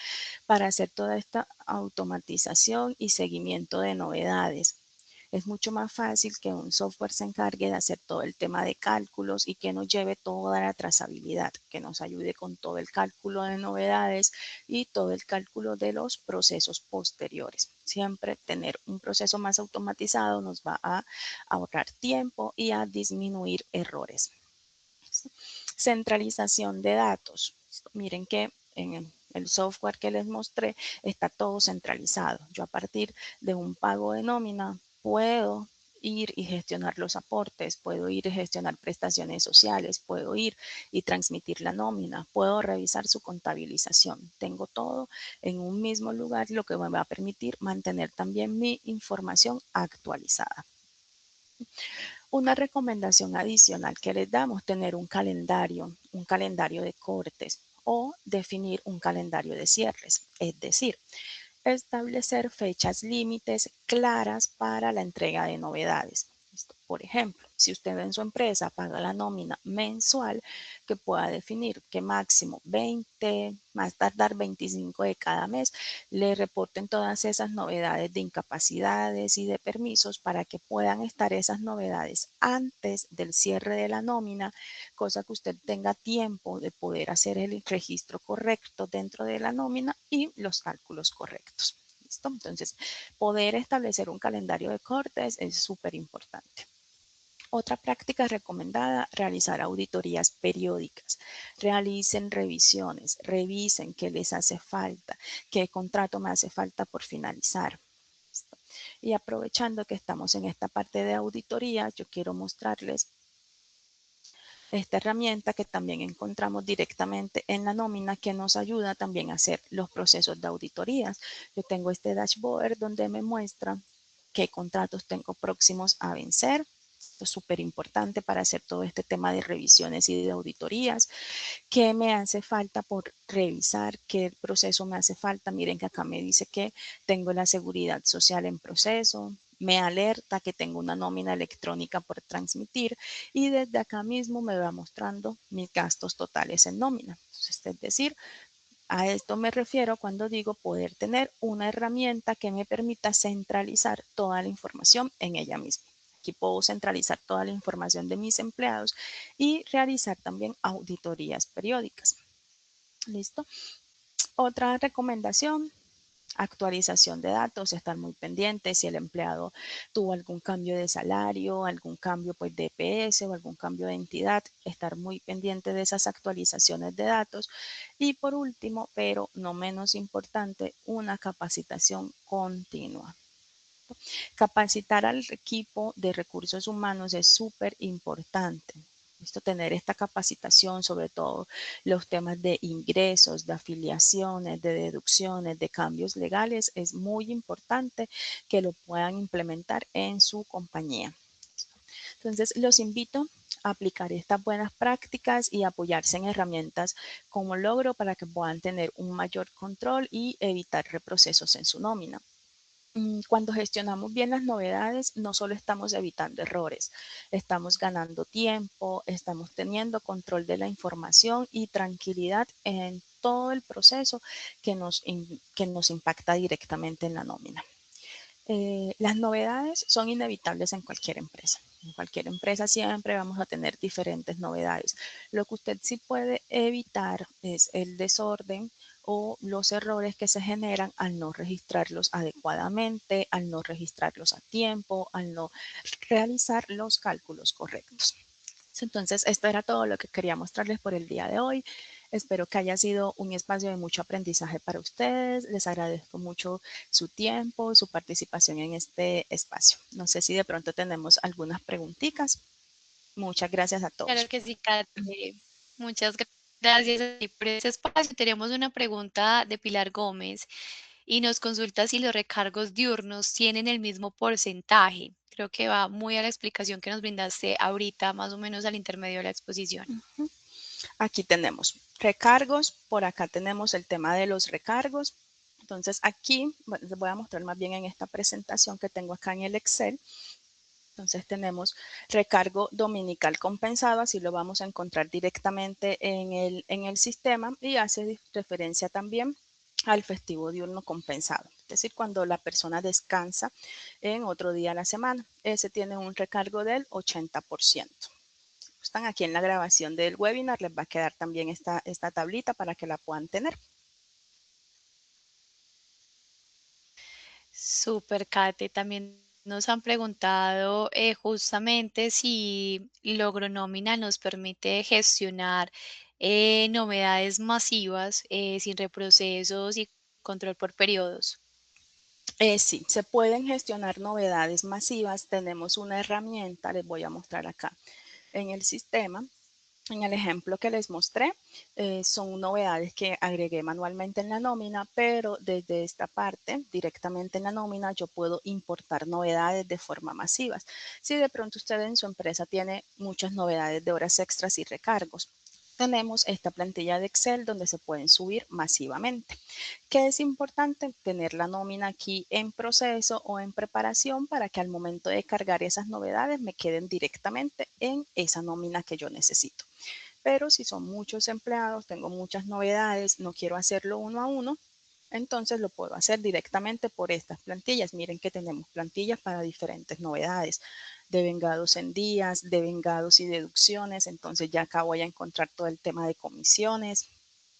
para hacer toda esta automatización y seguimiento de novedades. Es mucho más fácil que un software se encargue de hacer todo el tema de cálculos y que nos lleve toda la trazabilidad, que nos ayude con todo el cálculo de novedades y todo el cálculo de los procesos posteriores. Siempre tener un proceso más automatizado nos va a ahorrar tiempo y a disminuir errores. Centralización de datos. Miren que en el software que les mostré está todo centralizado. Yo a partir de un pago de nómina puedo ir y gestionar los aportes, puedo ir y gestionar prestaciones sociales, puedo ir y transmitir la nómina, puedo revisar su contabilización. Tengo todo en un mismo lugar, lo que me va a permitir mantener también mi información actualizada. Una recomendación adicional que les damos, tener un calendario de cortes o definir un calendario de cierres, es decir, establecer fechas límites claras para la entrega de novedades. Por ejemplo, si usted en su empresa paga la nómina mensual, que pueda definir que máximo 20, más tardar 25 de cada mes, le reporten todas esas novedades de incapacidades y de permisos para que puedan estar esas novedades antes del cierre de la nómina, cosa que usted tenga tiempo de poder hacer el registro correcto dentro de la nómina y los cálculos correctos. ¿Listo? Entonces, poder establecer un calendario de cortes es súper importante. Otra práctica recomendada, realizar auditorías periódicas. Realicen revisiones, revisen qué les hace falta, qué contrato me hace falta por finalizar. ¿Listo? Y aprovechando que estamos en esta parte de auditoría, yo quiero mostrarles esta herramienta que también encontramos directamente en la nómina, que nos ayuda también a hacer los procesos de auditorías. Yo tengo este dashboard donde me muestra qué contratos tengo próximos a vencer. Esto es súper importante para hacer todo este tema de revisiones y de auditorías. ¿Qué me hace falta por revisar? ¿Qué proceso me hace falta? Miren que acá me dice que tengo la seguridad social en proceso, me alerta que tengo una nómina electrónica por transmitir y desde acá mismo me va mostrando mis gastos totales en nómina. Entonces, es decir, a esto me refiero cuando digo poder tener una herramienta que me permita centralizar toda la información en ella misma. Aquí puedo centralizar toda la información de mis empleados y realizar también auditorías periódicas. ¿Listo? Otra recomendación, actualización de datos, estar muy pendientes si el empleado tuvo algún cambio de salario, algún cambio pues, de EPS o algún cambio de entidad, estar muy pendiente de esas actualizaciones de datos. Y por último, pero no menos importante, una capacitación continua. Capacitar al equipo de recursos humanos es súper importante. Tener esta capacitación, sobre todo los temas de ingresos, de afiliaciones, de deducciones, de cambios legales, es muy importante que lo puedan implementar en su compañía. Entonces, los invito a aplicar estas buenas prácticas y apoyarse en herramientas como Logro para que puedan tener un mayor control y evitar reprocesos en su nómina. Cuando gestionamos bien las novedades, no solo estamos evitando errores, estamos ganando tiempo, estamos teniendo control de la información y tranquilidad en todo el proceso que nos impacta directamente en la nómina. Las novedades son inevitables en cualquier empresa. En cualquier empresa siempre vamos a tener diferentes novedades. Lo que usted sí puede evitar es el desorden o los errores que se generan al no registrarlos adecuadamente, al no registrarlos a tiempo, al no realizar los cálculos correctos. Entonces, esto era todo lo que quería mostrarles por el día de hoy. Espero que haya sido un espacio de mucho aprendizaje para ustedes. Les agradezco mucho su tiempo, su participación en este espacio. No sé si de pronto tenemos algunas preguntitas. Muchas gracias a Claro todos. que sí, Kate. Muchas gracias a ti por este espacio. Tenemos una pregunta de Pilar Gómez y nos consulta si los recargos diurnos tienen el mismo porcentaje. Creo que va muy a la explicación que nos brindaste ahorita, más o menos al intermedio de la exposición. Aquí tenemos recargos, por acá tenemos el tema de los recargos. Entonces aquí, les voy a mostrar más bien en esta presentación que tengo acá en el Excel. Entonces tenemos recargo dominical compensado, así lo vamos a encontrar directamente en el sistema y hace referencia también al festivo diurno compensado. Es decir, cuando la persona descansa en otro día a la semana. Ese tiene un recargo del 80%. Están aquí en la grabación del webinar, les va a quedar también esta tablita para que la puedan tener. Súper, Kate. También nos han preguntado justamente si Logro Nómina nos permite gestionar novedades masivas sin reprocesos y control por periodos. Sí, se pueden gestionar novedades masivas. Tenemos una herramienta, les voy a mostrar acá en el sistema. En el ejemplo que les mostré, son novedades que agregué manualmente en la nómina, pero desde esta parte, directamente en la nómina, yo puedo importar novedades de forma masiva. Si de pronto usted en su empresa tiene muchas novedades de horas extras y recargos, tenemos esta plantilla de Excel donde se pueden subir masivamente. ¿Qué es importante? Tener la nómina aquí en proceso o en preparación para que al momento de cargar esas novedades me queden directamente en esa nómina que yo necesito. Pero si son muchos empleados, tengo muchas novedades, no quiero hacerlo uno a uno, entonces lo puedo hacer directamente por estas plantillas. Miren que tenemos plantillas para diferentes novedades, de vengados en días, de vengados y deducciones. Entonces ya acá voy a encontrar todo el tema de comisiones,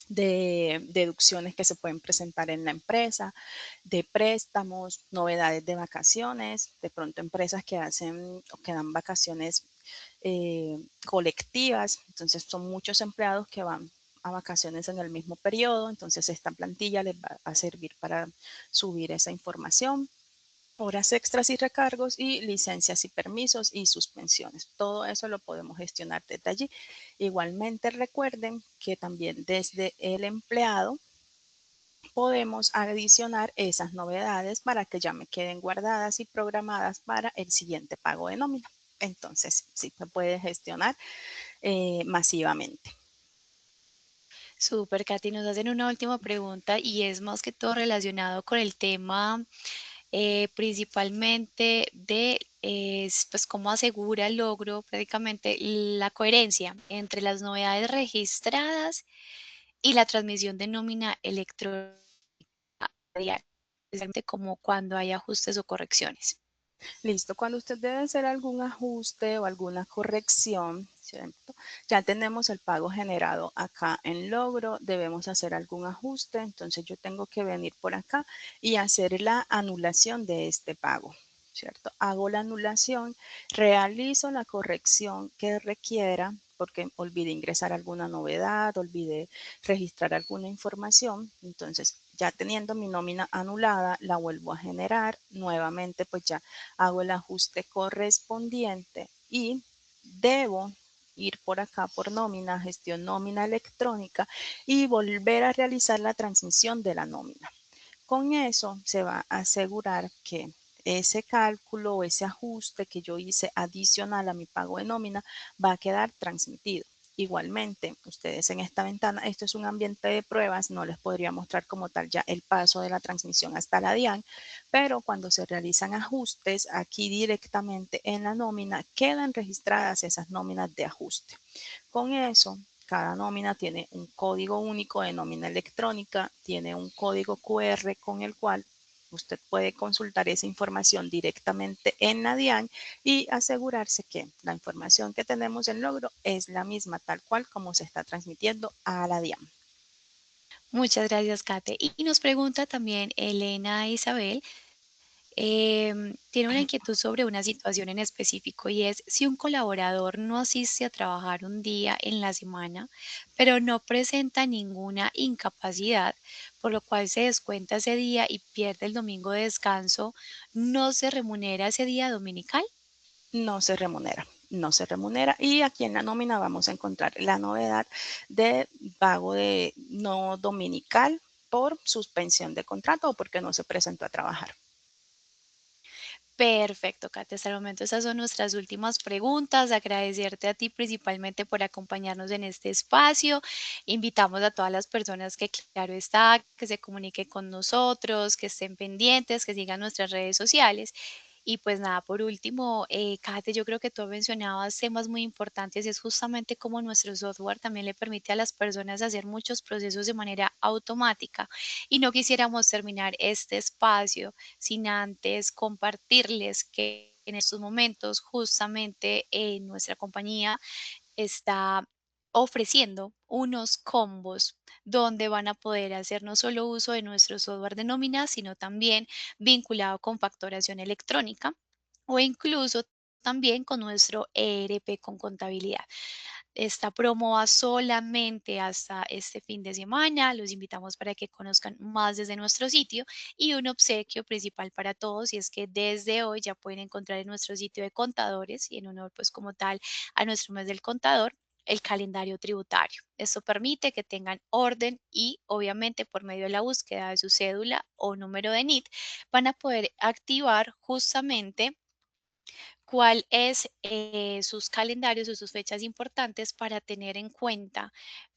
de deducciones que se pueden presentar en la empresa, de préstamos, novedades de vacaciones, de pronto empresas que hacen o que dan vacaciones colectivas. Entonces son muchos empleados que van a vacaciones en el mismo periodo. Entonces esta plantilla les va a servir para subir esa información. horas extras y recargos y licencias y permisos y suspensiones. Todo eso lo podemos gestionar desde allí. Igualmente recuerden que también desde el empleado podemos adicionar esas novedades para que ya me queden guardadas y programadas para el siguiente pago de nómina. Entonces, sí, se puede gestionar masivamente. Súper, Katy, nos hacen una última pregunta y es más que todo relacionado con el tema principalmente de pues cómo asegura el logro, prácticamente la coherencia entre las novedades registradas y la transmisión de nómina electrónica diaria, especialmente como cuando hay ajustes o correcciones. Listo, cuando usted debe hacer algún ajuste o alguna corrección, ¿cierto? Ya tenemos el pago generado acá en logro, debemos hacer algún ajuste, entonces yo tengo que venir por acá y hacer la anulación de este pago, ¿cierto? Hago la anulación, realizo la corrección que requiera, porque olvidé ingresar alguna novedad, olvidé registrar alguna información, entonces ya teniendo mi nómina anulada, la vuelvo a generar nuevamente, pues ya hago el ajuste correspondiente y debo ir por acá por nómina, gestión nómina electrónica y volver a realizar la transmisión de la nómina. Con eso se va a asegurar que ese cálculo o ese ajuste que yo hice adicional a mi pago de nómina va a quedar transmitido. Igualmente, ustedes en esta ventana, esto es un ambiente de pruebas, no les podría mostrar como tal ya el paso de la transmisión hasta la DIAN, pero cuando se realizan ajustes aquí directamente en la nómina, quedan registradas esas nóminas de ajuste. Con eso, cada nómina tiene un código único de nómina electrónica, tiene un código QR con el cual usted puede consultar esa información directamente en la DIAN y asegurarse que la información que tenemos en logro es la misma tal cual como se está transmitiendo a la DIAN. Muchas gracias, Kate. Y nos pregunta también Elena Isabel, tiene una inquietud sobre una situación en específico y es si un colaborador no asiste a trabajar un día en la semana, pero no presenta ninguna incapacidad, por lo cual se descuenta ese día y pierde el domingo de descanso, ¿no se remunera ese día dominical? No se remunera, no se remunera. Y aquí en la nómina vamos a encontrar la novedad de pago de no dominical por suspensión de contrato o porque no se presentó a trabajar. Perfecto, Kate. Hasta el momento esas son nuestras últimas preguntas. Agradecerte a ti principalmente por acompañarnos en este espacio. Invitamos a todas las personas que, claro está, que se comuniquen con nosotros, que estén pendientes, que sigan nuestras redes sociales. Y pues nada, por último, Kate, yo creo que tú mencionabas temas muy importantes y es justamente cómo nuestro software también le permite a las personas hacer muchos procesos de manera automática. Y no quisiéramos terminar este espacio sin antes compartirles que en estos momentos justamente nuestra compañía está ofreciendo unos combos donde van a poder hacer no solo uso de nuestro software de nómina, sino también vinculado con facturación electrónica o incluso también con nuestro ERP con contabilidad. Esta promo va solamente hasta este fin de semana. Los invitamos para que conozcan más desde nuestro sitio y un obsequio principal para todos y es que desde hoy ya pueden encontrar en nuestro sitio de contadores y en honor pues como tal a nuestro mes del contador el calendario tributario. Esto permite que tengan orden y obviamente por medio de la búsqueda de su cédula o número de NIT van a poder activar justamente cuál es sus calendarios o sus fechas importantes para tener en cuenta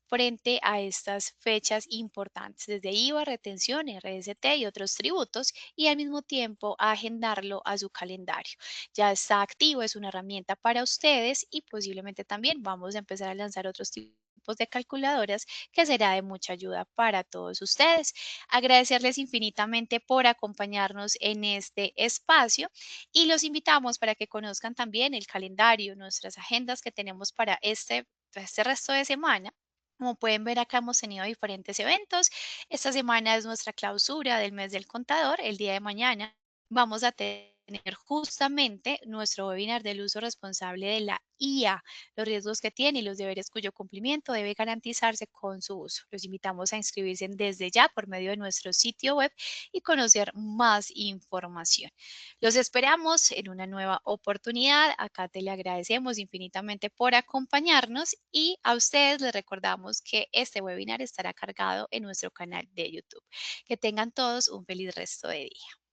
frente a estas fechas importantes, desde IVA, retención, RST y otros tributos, y al mismo tiempo agendarlo a su calendario. Ya está activo, es una herramienta para ustedes y posiblemente también vamos a empezar a lanzar otros tipos de calculadoras que será de mucha ayuda para todos ustedes. Agradecerles infinitamente por acompañarnos en este espacio y los invitamos para que conozcan también el calendario, nuestras agendas que tenemos para este resto de semana. Como pueden ver acá hemos tenido diferentes eventos. Esta semana es nuestra clausura del mes del contador. El día de mañana vamos a tener justamente nuestro webinar del uso responsable de la IA, los riesgos que tiene y los deberes cuyo cumplimiento debe garantizarse con su uso. Los invitamos a inscribirse desde ya por medio de nuestro sitio web y conocer más información. Los esperamos en una nueva oportunidad. Acá te le agradecemos infinitamente por acompañarnos y a ustedes les recordamos que este webinar estará cargado en nuestro canal de YouTube. Que tengan todos un feliz resto de día.